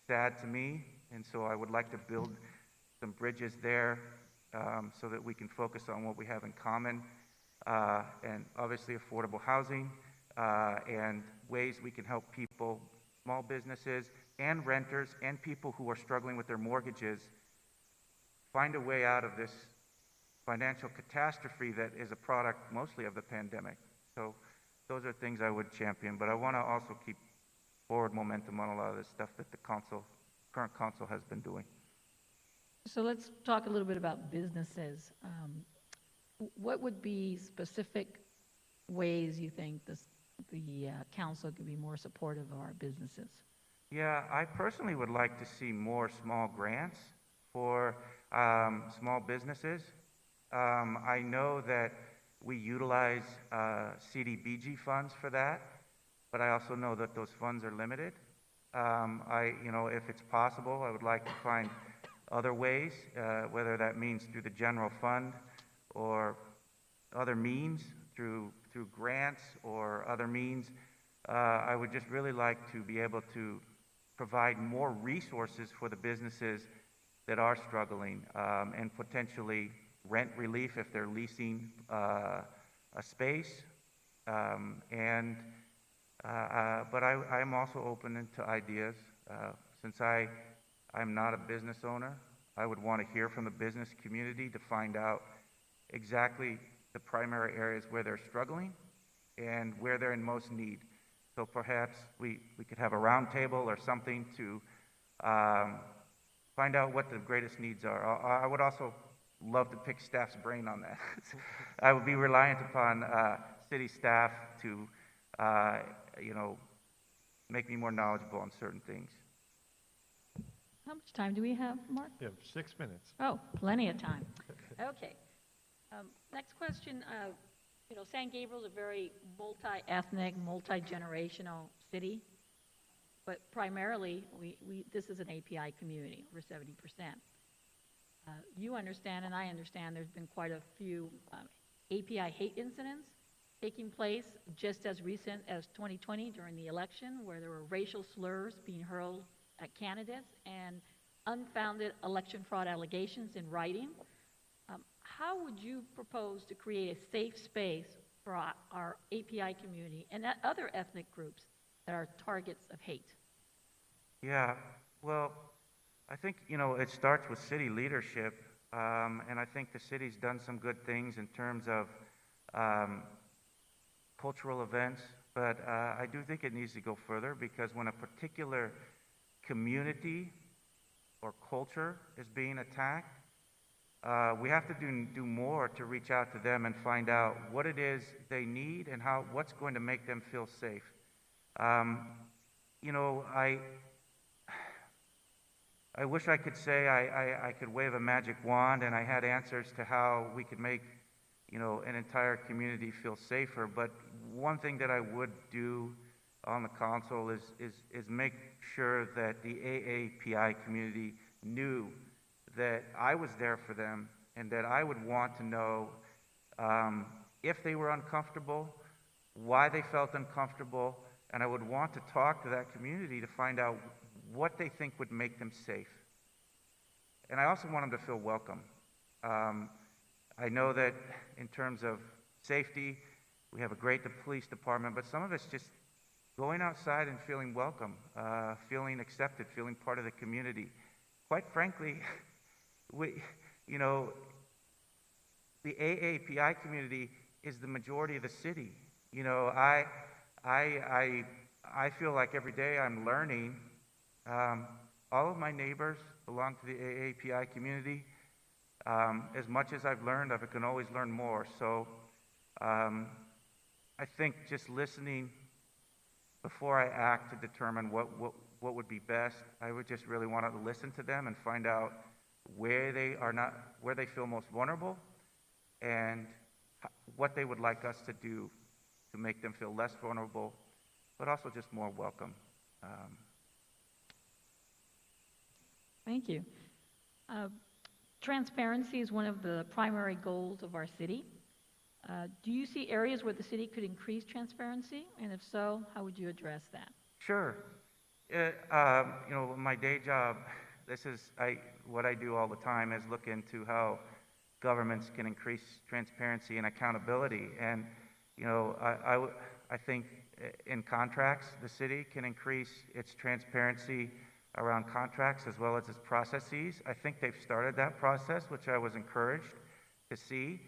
sad to me. And so I would like to build some bridges there so that we can focus on what we have in common, and obviously affordable housing, and ways we can help people, small businesses and renters and people who are struggling with their mortgages, find a way out of this financial catastrophe that is a product mostly of the pandemic. So those are things I would champion, but I want to also keep forward momentum on a lot of this stuff that the current council has been doing. So let's talk a little bit about businesses. What would be specific ways you think the council could be more supportive of our businesses? Yeah, I personally would like to see more small grants for small businesses. I know that we utilize CDBG funds for that, but I also know that those funds are limited. If it's possible, I would like to find other ways, whether that means through the general fund or other means, through grants or other means. I would just really like to be able to provide more resources for the businesses that are struggling, and potentially rent relief if they're leasing a space. But I'm also open to ideas. Since I'm not a business owner, I would want to hear from the business community to find out exactly the primary areas where they're struggling and where they're in most need. So perhaps we could have a roundtable or something to find out what the greatest needs are. I would also love to pick staff's brain on that. I would be reliant upon city staff to, make me more knowledgeable on certain things. How much time do we have, Mark? You have 6 minutes. Oh, plenty of time. Okay. Next question. San Gabriel is a very multi-ethnic, multi-generational city, but primarily this is an API community, over 70%. You understand, and I understand, there's been quite a few API hate incidents taking place just as recent as 2020 during the election, where there were racial slurs being hurled at candidates and unfounded election fraud allegations in writing. How would you propose to create a safe space for our API community and other ethnic groups that are targets of hate? Yeah, well, I think, it starts with city leadership, and I think the city's done some good things in terms of cultural events, but I do think it needs to go further, because when a particular community or culture is being attacked, we have to do more to reach out to them and find out what it is they need and what's going to make them feel safe. You know, I wish I could say I could wave a magic wand and I had answers to how we could make, an entire community feel safer. But one thing that I would do on the council is make sure that the AAPI community knew that I was there for them and that I would want to know if they were uncomfortable, why they felt uncomfortable, and I would want to talk to that community to find out what they think would make them safe. And I also want them to feel welcome. I know that in terms of safety, we have a great police department, but some of it's just going outside and feeling welcome, feeling accepted, feeling part of the community. Quite frankly, the AAPI community is the majority of the city. I feel like every day I'm learning. All of my neighbors belong to the AAPI community. As much as I've learned, I can always learn more. So I think just listening before I act to determine what would be best, I would just really want to listen to them and find out where they feel most vulnerable, and what they would like us to do to make them feel less vulnerable, but also just more welcome. Thank you. Transparency is one of the primary goals of our city. Do you see areas where the city could increase transparency? And if so, how would you address that? Sure. My day job, what I do all the time is look into how governments can increase transparency and accountability. And, I think in contracts, the city can increase its transparency around contracts as well as its processes. I think they've started that process, which I was encouraged to see.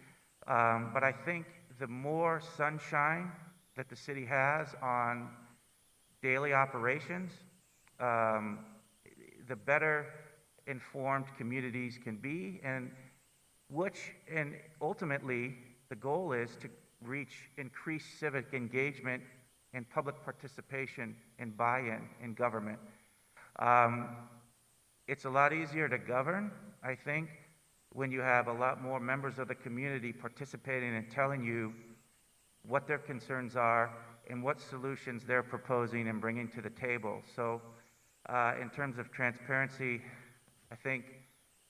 But I think the more sunshine that the city has on daily operations, the better informed communities can be, and ultimately the goal is to reach increased civic engagement and public participation and buy-in in government. It's a lot easier to govern, I think, when you have a lot more members of the community participating and telling you what their concerns are and what solutions they're proposing and bringing to the table. So in terms of transparency, I think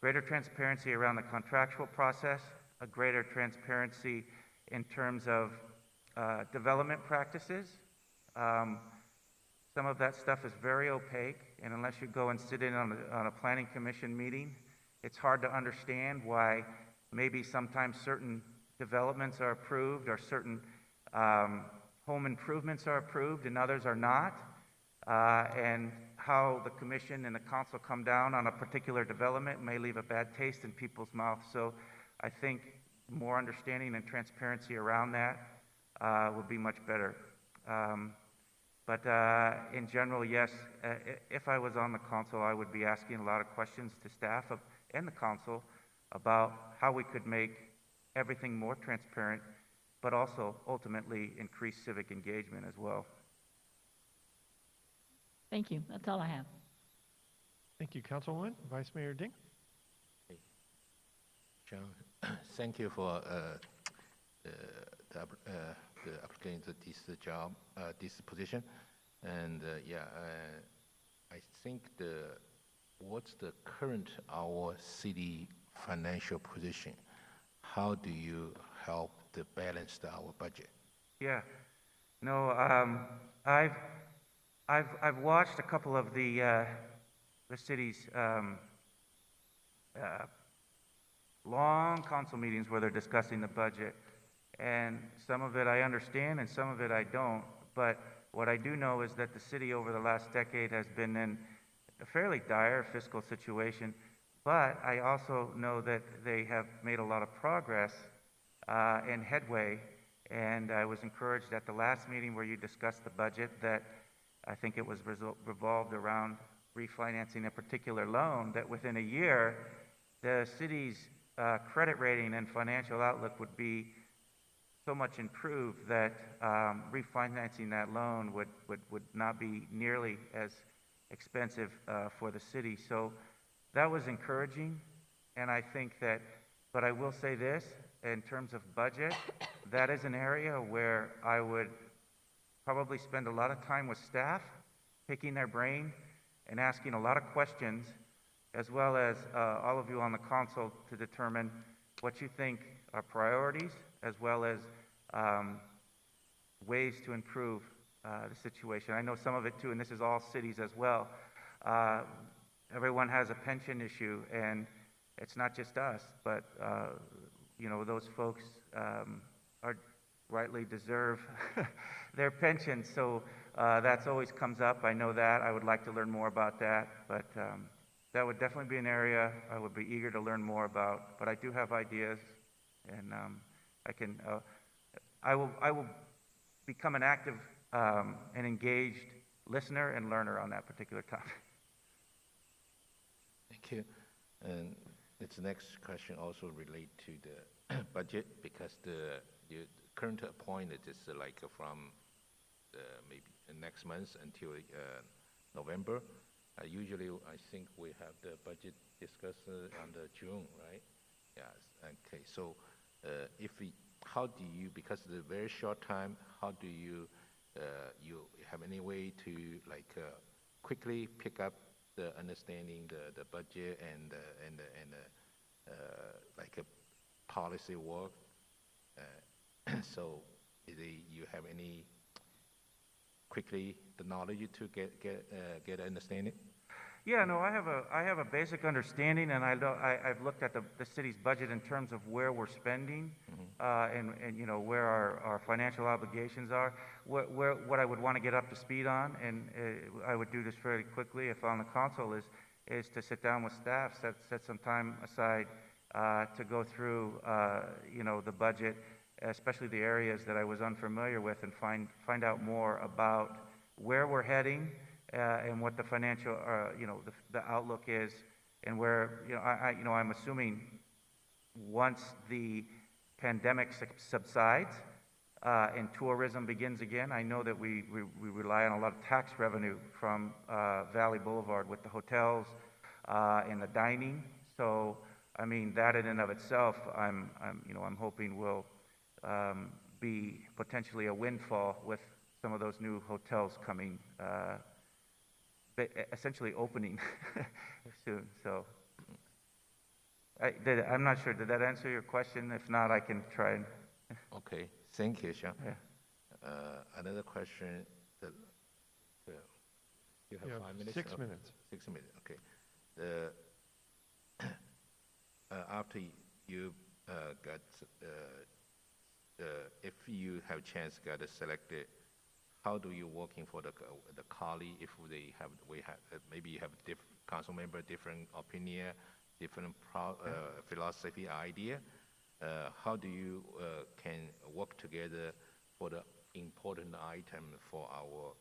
greater transparency around the contractual process, a greater transparency in terms of development practices. Some of that stuff is very opaque, and unless you go and sit in on a planning commission meeting, it's hard to understand why maybe sometimes certain developments are approved or certain home improvements are approved and others are not, and how the commission and the council come down on a particular development may leave a bad taste in people's mouths. So I think more understanding and transparency around that would be much better. But in general, yes, if I was on the council, I would be asking a lot of questions to staff and the council about how we could make everything more transparent, but also ultimately increase civic engagement as well. Thank you. That's all I have. Thank you, Councilwoman. Vice Mayor Ding. John, thank you for the applicant to this job, this position. And I think what's the current our city financial position? How do you help to balance our budget? Yeah, no, I've watched a couple of the city's long council meetings where they're discussing the budget, And some of it I understand and some of it I don't. But what I do know is that the city over the last decade has been in a fairly dire fiscal situation. But I also know that they have made a lot of progress and headway. And I was encouraged at the last meeting where you discussed the budget that I think it was revolved around refinancing a particular loan, that within a year, the city's credit rating and financial outlook would be so much improved that refinancing that loan would not be nearly as expensive for the city. So that was encouraging, and I think that, but I will say this, in terms of budget, that is an area where I would probably spend a lot of time with staff, picking their brain and asking a lot of questions, as well as all of you on the council, to determine what you think are priorities, as well as ways to improve the situation. I know some of it too, and this is all cities as well. Everyone has a pension issue, and it's not just us, but you know, those folks are rightly deserve their pensions. So that's always comes up. I know that. I would like to learn more about that, but that would definitely be an area I would be eager to learn more about. But I do have ideas, and I will become an active and engaged listener and learner on that particular topic. Thank you. And its next question also relate to the budget, because the current appointed is like from maybe next month until November. Usually, I think we have the budget discussed on the June, right? Yes. Okay. So, how do you, because it's a very short time, how do you you have any way to like quickly pick up the understanding the budget and like a policy work? So, you have any quickly the knowledge to get understanding? Yeah, no, I have a basic understanding, and I've looked at the city's budget in terms of where we're spending, and you know where our financial obligations are. What I would want to get up to speed on, and I would do this fairly quickly if on the council, is to sit down with staff, set some time aside to go through you know, the budget, especially the areas that I was unfamiliar with, and find out more about where we're heading. And what the financial, you know, the outlook is, and where, you know, I'm assuming once the pandemic subsides and tourism begins again, I know that we rely on a lot of tax revenue from Valley Boulevard with the hotels and the dining. So, I mean, that in and of itself, I'm hoping will be potentially a windfall with some of those new hotels coming. Essentially opening soon. So I'm not sure. Did that answer your question? If not, I can try and... Okay. Thank you, Sean. Yeah. Another question. You have 5 minutes? 6 Okay. minutes. 6 minutes, okay. After you got, if you have chance got selected, how do you working for the colleague if we have maybe you have council member different opinion, different philosophy idea? How do you can work together for the important item for our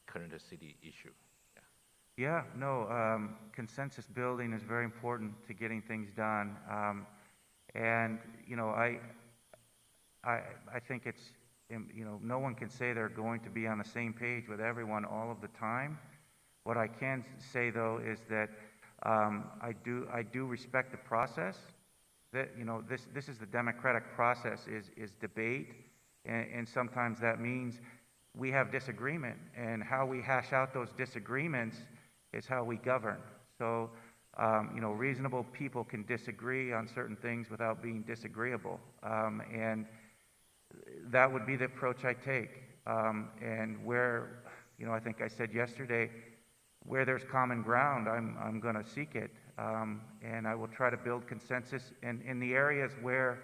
current city issue? Yeah, no, consensus building is very important to getting things done. And, you know, I think it's, you know, no one can say they're going to be on the same page with everyone all of the time. What I can say, though, is that I do respect the process. That, you know, this is the democratic process, is debate, and sometimes that means we have disagreement, and how we hash out those disagreements is how we govern. So, you know, reasonable people can disagree on certain things without being disagreeable, and that would be the approach I take. And where, you know, I think I said yesterday, where there's common ground, I'm going to seek it, and I will try to build consensus in the areas where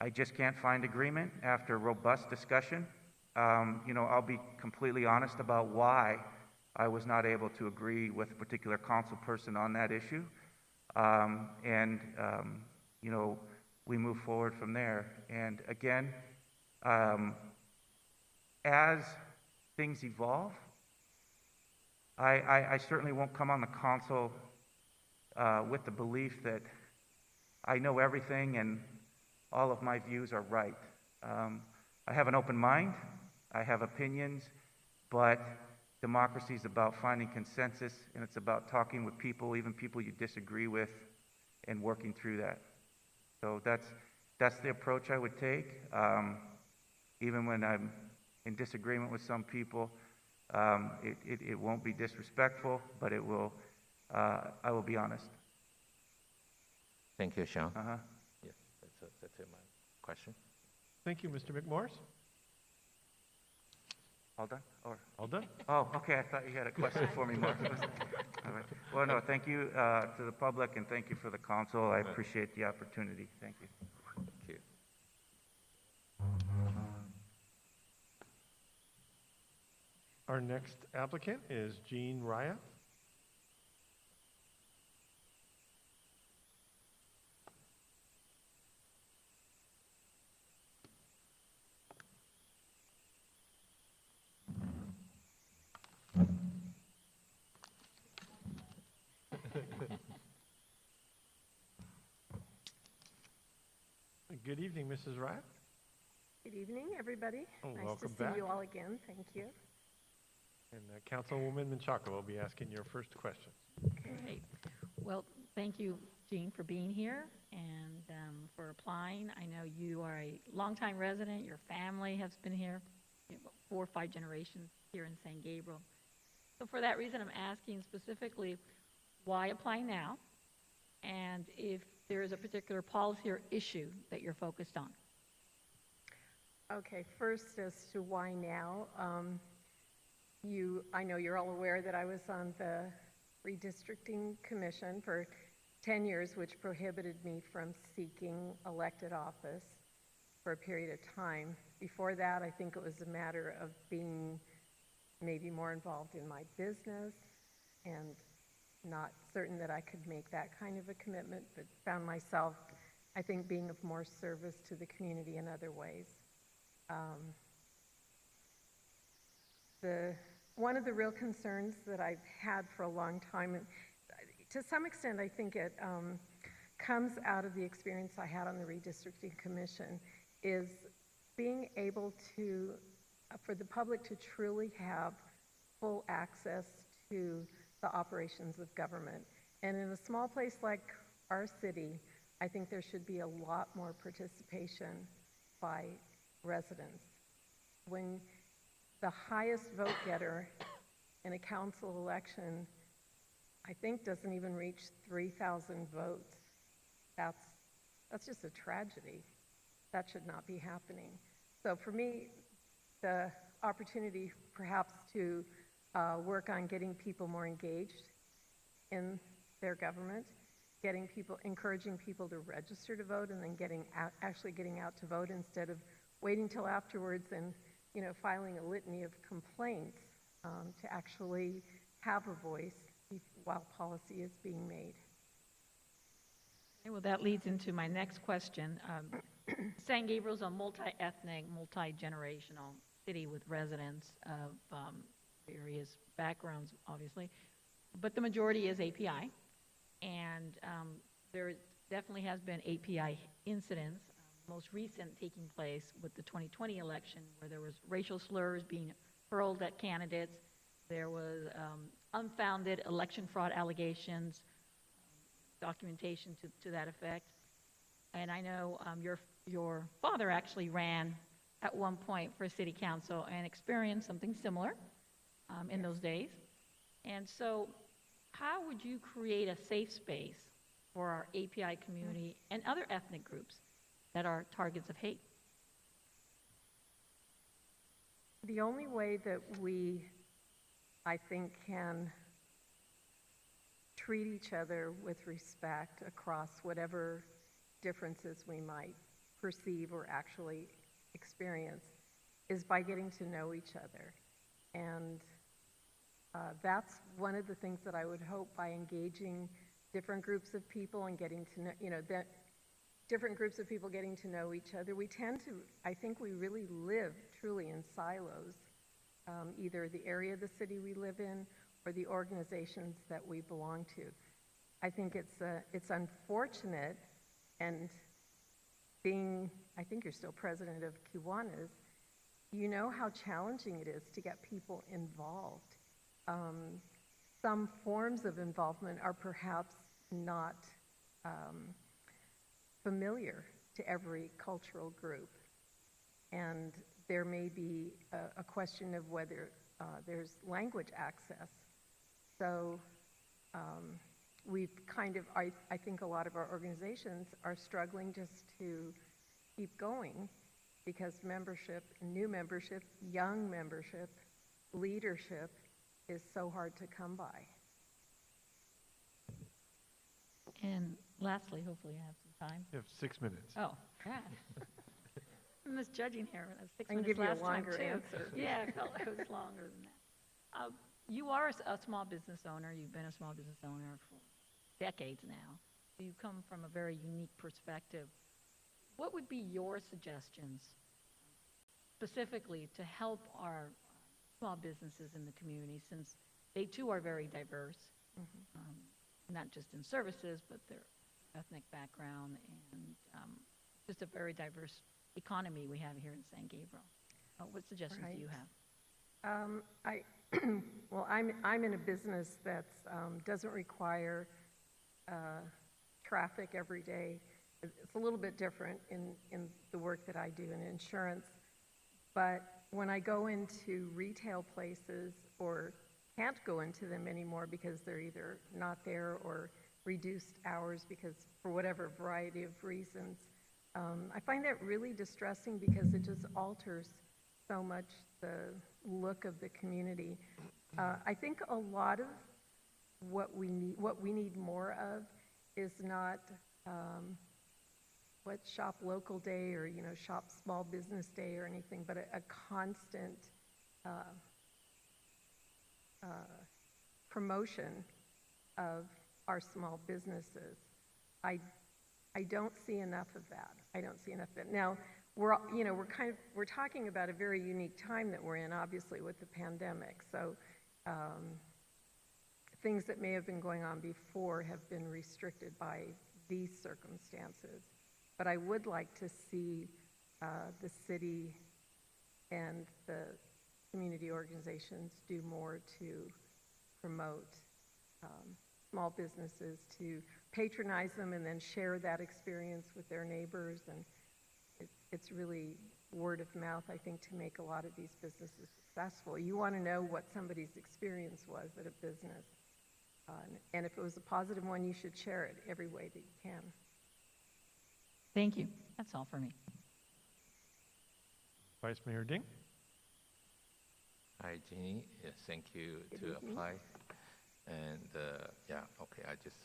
I just can't find agreement after robust discussion. I'll be completely honest about why I was not able to agree with a particular council person on that issue. And we move forward from there. And again, as things evolve, I certainly won't come on the council with the belief that I know everything and all of my views are right. I have an open mind, I have opinions, but democracy is about finding consensus, and it's about talking with people, even people you disagree with, and working through that. So that's the approach I would take. Even when I'm in disagreement with some people, it won't be disrespectful, but I will be honest. Thank you, Sean. Uh-huh. Yeah, that's it, my question. Thank you, Mr. McMorris. All done? Or, All done? oh, okay, I thought you had a question for me, Mark. All right. Well, no, thank you to the public, and thank you for the council. I appreciate the opportunity. Thank you. Thank you. Our next applicant is Jean Raya. Good evening, Mrs. Raya. Good evening, everybody. Oh, Nice to welcome see back. you all again. Thank you. And Councilwoman Menchaca will be asking your first question. Great. Well, thank you, Jean, for being here and for applying. I know you are a longtime resident. Your family has been here, 4 or 5 generations here in San Gabriel. So for that reason, I'm asking specifically, why apply now? And if there is a particular policy or issue that you're focused on. Okay, first as to why now. I know you're all aware that I was on the redistricting commission for 10 years, which prohibited me from seeking elected office for a period of time. Before that, I think it was a matter of being maybe more involved in my business and not certain that I could make that kind of a commitment, but found myself, I think, being of more service to the community in other ways. One of the real concerns that I've had for a long time, and to some extent I think it comes out of the experience I had on the redistricting commission, is being able to, for the public to truly have full access to the operations of government. And in a small place like our city, I think there should be a lot more participation by residents. When the highest vote getter in a council election, I think, doesn't even reach 3,000 votes, that's just a tragedy. That should not be happening. So for me, the opportunity perhaps to work on getting people more engaged in their government, encouraging people to register to vote, and then actually getting out to vote instead of waiting till afterwards and filing a litany of complaints, to actually have a voice while policy is being made. Okay, well, that leads into my next question. San Gabriel's a multi-ethnic, multi-generational city with residents of various backgrounds, obviously, but the majority is API, and there definitely has been API incidents, most recent taking place with the 2020 election, where there was racial slurs being hurled at candidates. There was unfounded election fraud allegations, documentation to that effect. And I know your father actually ran at one point for city council and experienced something similar in those days. And so how would you create a safe space for our API community and other ethnic groups that are targets of hate? The only way that we, I think, can treat each other with respect across whatever differences we might perceive or actually experience is by getting to know each other. And that's one of the things that I would hope by engaging different groups of people and getting to know, that different groups of people getting to know each other. We tend to, I think we really live truly in silos, either the area of the city we live in or the organizations that we belong to. I think it's unfortunate, and I think you're still president of Kiwanis, you know how challenging it is to get people involved. Some forms of involvement are perhaps not familiar to every cultural group. And there may be a question of whether there's language access. So we've kind of, I think a lot of our organizations are struggling just to keep going because membership, new membership, young membership, leadership is so hard to come by. And lastly, hopefully I have some time. You have 6 minutes. Oh, yeah. I'm misjudging here. It was 6 I can minutes give you a last time, longer too. answer. Yeah, I felt it was longer than that. You are a small business owner. You've been a small business owner for decades now. You come from a very unique perspective. What would be your suggestions specifically to help our small businesses in the community, since they too are very diverse, not just in services, but their ethnic background and just a very diverse economy we have here in San Gabriel? What suggestions do you have? Well, I'm in a business that doesn't require traffic every day. It's a little bit different in the work that I do in insurance. But when I go into retail places or can't go into them anymore because they're either not there or reduced hours because for whatever variety of reasons, I find that really distressing because it just alters so much the look of the community. I think a lot of what we need more of is not what Shop Local Day or Shop Small Business Day or anything, but a constant promotion of our small businesses. I don't see enough of that. I don't see enough of it. Now, we're talking about a very unique time that we're in, obviously, with the pandemic. So things that may have been going on before have been restricted by these circumstances. But I would like to see the city and the community organizations do more to promote small businesses, to patronize them and then share that experience with their neighbors. And it's really word of mouth, I think, to make a lot of these businesses successful. You want to know what somebody's experience was at a business. And if it was a positive one, you should share it every way that you can. Thank you. That's all for me. Vice Mayor Ding? Hi, Jeannie. Yes, thank you to apply. And yeah, okay, I just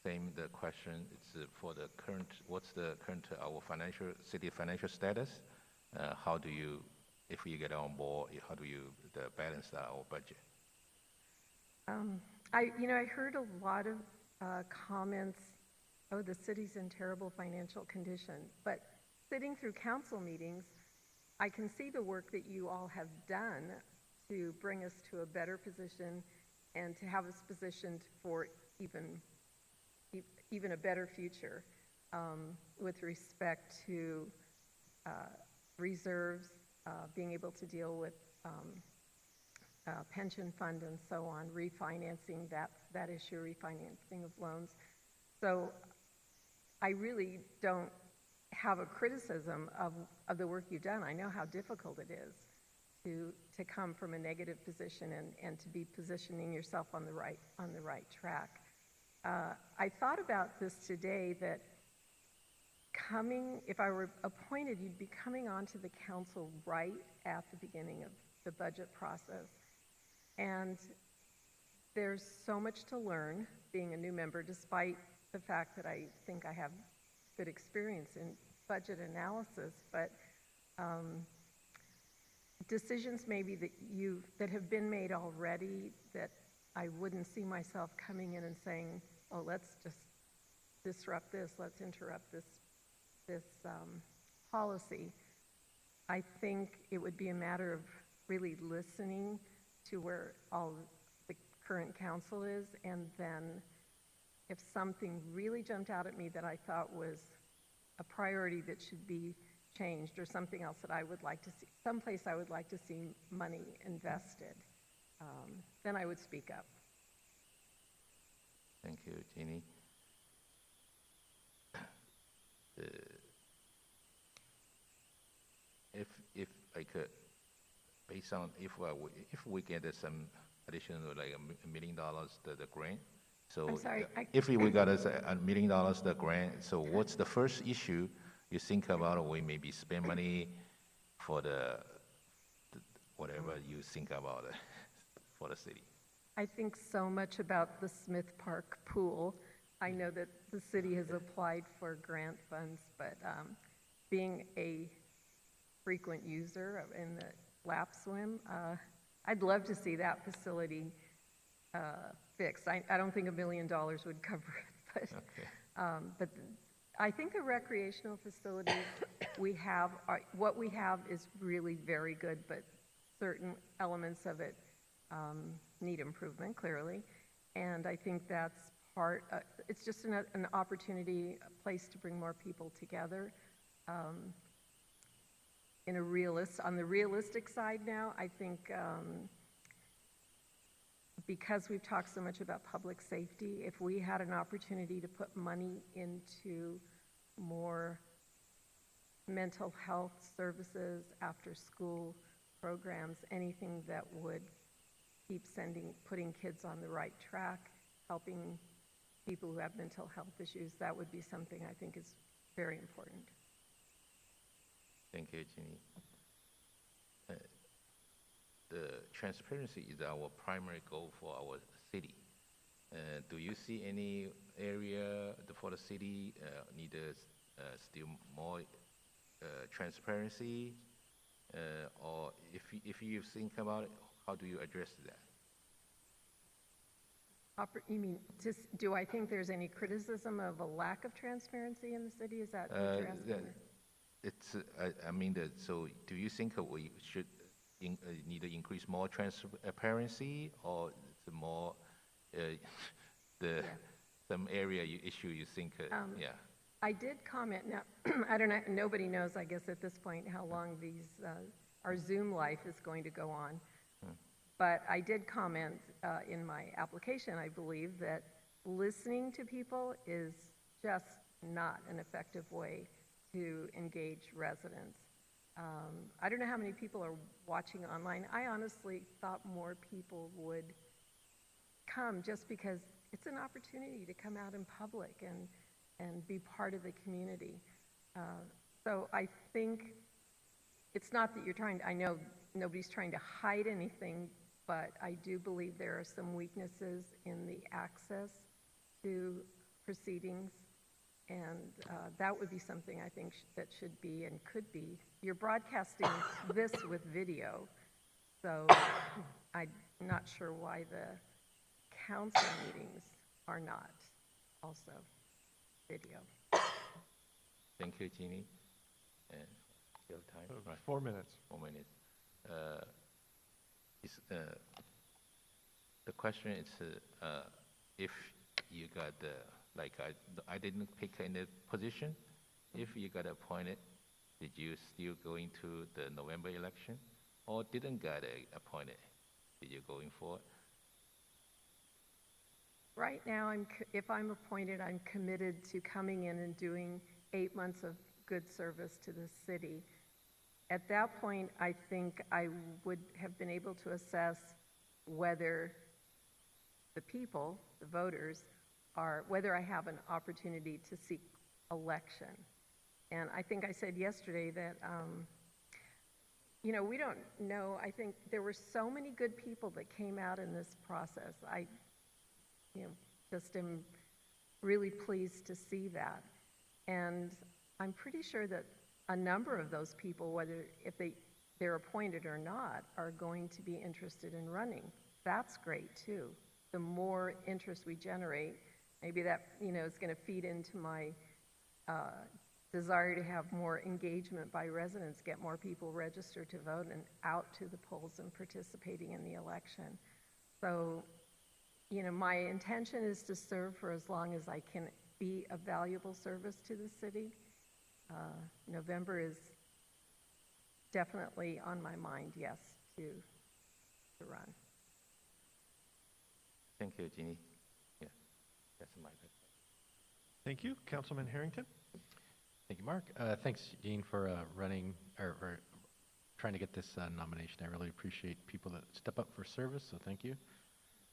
same the question. It's for the current, what's the current our city financial status? How do you, if you get on board, how do you balance our budget? I heard a lot of comments, oh, the city's in terrible financial condition. But sitting through council meetings, I can see the work that you all have done to bring us to a better position and to have us positioned for even a better future with respect to reserves, being able to deal with pension fund and so on, refinancing that issue, refinancing of loans. So I really don't have a criticism of the work you've done. I know how difficult it is to come from a negative position and to be positioning yourself on the right track. I thought about this today, that if I were appointed, you'd be coming onto the council right at the beginning of the budget process. And there's so much to learn being a new member, despite the fact that I think I have good experience budget analysis, but decisions maybe that have been made already that I wouldn't see myself coming in and saying, oh, let's just disrupt this, let's interrupt this policy. I think it would be a matter of really listening to where all the current council is, and then if something really jumped out at me that I thought was a priority that should be changed, or something else that I would like to see, someplace I would like to see money invested, then I would speak up. Thank you, Jeannie. If I could, based on if we get some additional like $1 million the grant, so I'm sorry, if we got us $1 million the grant, so what's the first issue you think about? We maybe spend money for the whatever you think about for the city. I think so much about the Smith Park pool. I know that the city has applied for grant funds, but being a frequent user in the lap swim, I'd love to see that facility fixed. I don't think $1 million would cover it, but I think the recreational facilities we have, what we have is really very good, but certain elements of it need improvement, clearly. And I think that's it's just an opportunity, a place to bring more people together. On the realistic side now, I think because we've talked so much about public safety, if we had an opportunity to put money into more mental health services, after school programs, anything that would keep putting kids on the right track, helping people who have mental health issues, that would be something I think is very important. Thank you, Jeannie. The transparency is our primary goal for our city. Do you see any area for the city need still more transparency? Or if you think about it, how do you address that? You mean, do I think there's any criticism of a lack of transparency in the city? Is that what you're asking? So do you think we should need to increase more transparency, or it's more some area issue you think, yeah? I did comment, now, I don't know, nobody knows, I guess, at this point, how long our Zoom life is going to go on. But I did comment in my application, I believe, that listening to people is just not an effective way to engage residents. I don't know how many people are watching online. I honestly thought more people would come just because it's an opportunity to come out in public and be part of the community. So I think it's not that I know nobody's trying to hide anything, but I do believe there are some weaknesses in the access to proceedings, and that would be something I think that should be and could be. You're broadcasting this with video, so I'm not sure why the council meetings are not also video. Thank you, Jeannie. And still time? Right. 4 minutes. 4 minutes. The question is, if you got I didn't pick any position. If you got appointed, did you still go into the November election, or didn't get appointed? Did you going for it? Right now, if I'm appointed, I'm committed to coming in and doing 8 months of good service to the city. At that point, I think I would have been able to assess whether the people, the voters, whether I have an opportunity to seek election. And I think I said yesterday that, we don't know. I think there were so many good people that came out in this process. I just am really pleased to see that. And I'm pretty sure that a number of those people, whether if they're appointed or not, are going to be interested in running. That's great too. The more interest we generate, maybe that, is going to feed into my desire to have more engagement by residents, get more people registered to vote and out to the polls and participating in the election. So, my intention is to serve for as long as I can be a valuable service to the city. November is definitely on my mind, yes, to run. Thank you, Jeannie. Yeah, that's my bit. Thank you. Councilman Harrington? Thank you, Mark. Thanks, Jean, for running or trying to get this nomination. I really appreciate people that step up for service, so thank you.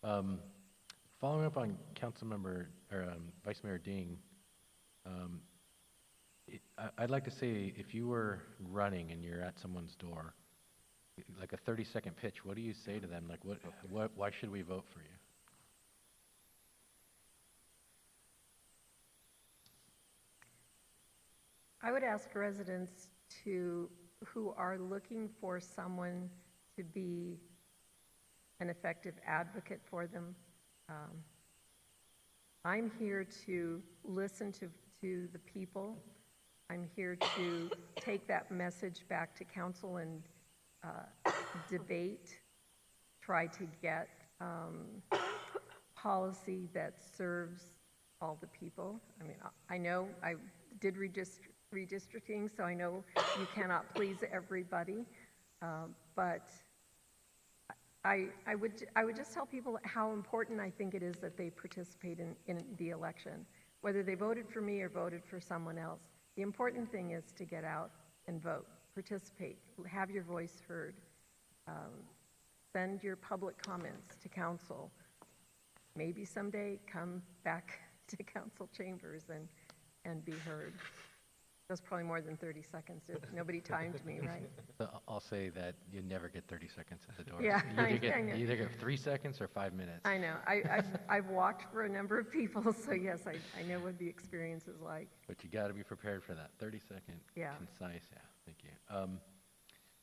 Following up on Councilmember or Vice Mayor Ding, I'd like to say if you were running and you're at someone's door, like a 30-second pitch, what do you say to them? Like, why should we vote for you? I would ask residents who are looking for someone to be an effective advocate for them. I'm here to listen to the people. I'm here to take that message back to council and debate, try to get policy that serves all the people. I mean, I know I did redistricting, so I know you cannot please everybody, but I would just tell people how important I think it is that they participate in the election, whether they voted for me or voted for someone else. The important thing is to get out and vote, participate, have your voice heard, send your public comments to council. Maybe someday come back to council chambers and be heard. That's probably more than 30 seconds. Nobody timed me, right? So I'll say that you never get 30 seconds at the door. Yeah, you I either know. you either get 3 seconds or 5 minutes. I know. I've walked for a number of people, so yes, I know what the experience is like. But you got to be prepared for that 30-second, Yeah. concise. Yeah, thank you.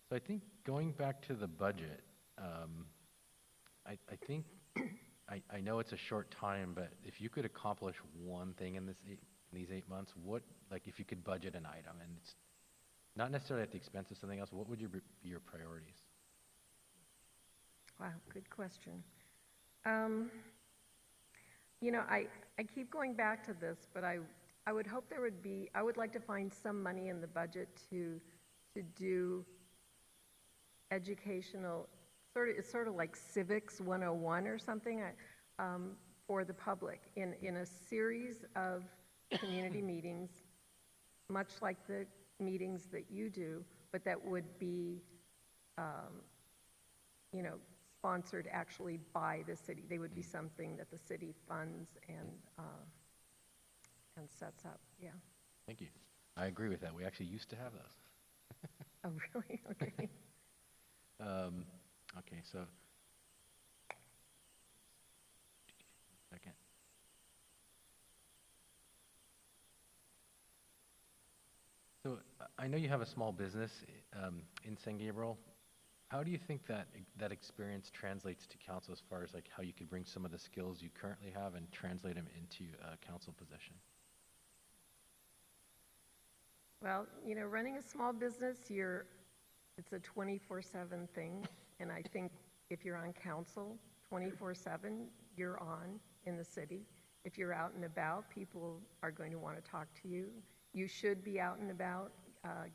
So I think going back to the budget, I think I know it's a short time, but if you could accomplish one thing in these 8 months, like if you could budget an item, and it's not necessarily at the expense of something else, what would be your priorities? Wow, good question. I keep going back to this, but I would hope I would like to find some money in the budget to do educational, it's sort of like Civics 101 or something for the public in a series of community meetings, much like the meetings that you do, but that would be, sponsored actually by the city. They would be something that the city funds and sets up. Yeah. Thank you. I agree with that. We actually used to have those. Oh, really? Okay. Okay, so second. So I know you have a small business in San Gabriel. How do you think that experience translates to council as far as like how you could bring some of the skills you currently have and translate them into a council position? Well, running a small business, it's a 24/7 thing, and I think if you're on council 24/7, you're on in the city. If you're out and about, people are going to want to talk to you. You should be out and about,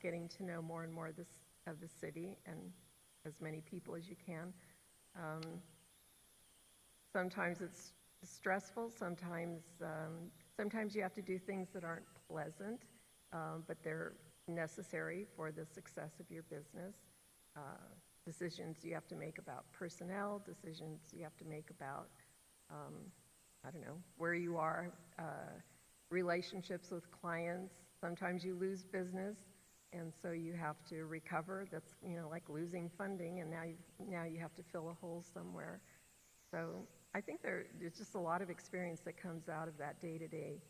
getting to know more and more of the city and as many people as you can. Sometimes it's stressful. Sometimes you have to do things that aren't pleasant, but they're necessary for the success of your business. Decisions you have to make about personnel, decisions you have to make about, where you are, relationships with clients. Sometimes you lose business, and so you have to recover. That's, like losing funding, and now you have to fill a hole somewhere. So I think there's just a lot of experience that comes out of that day-to-day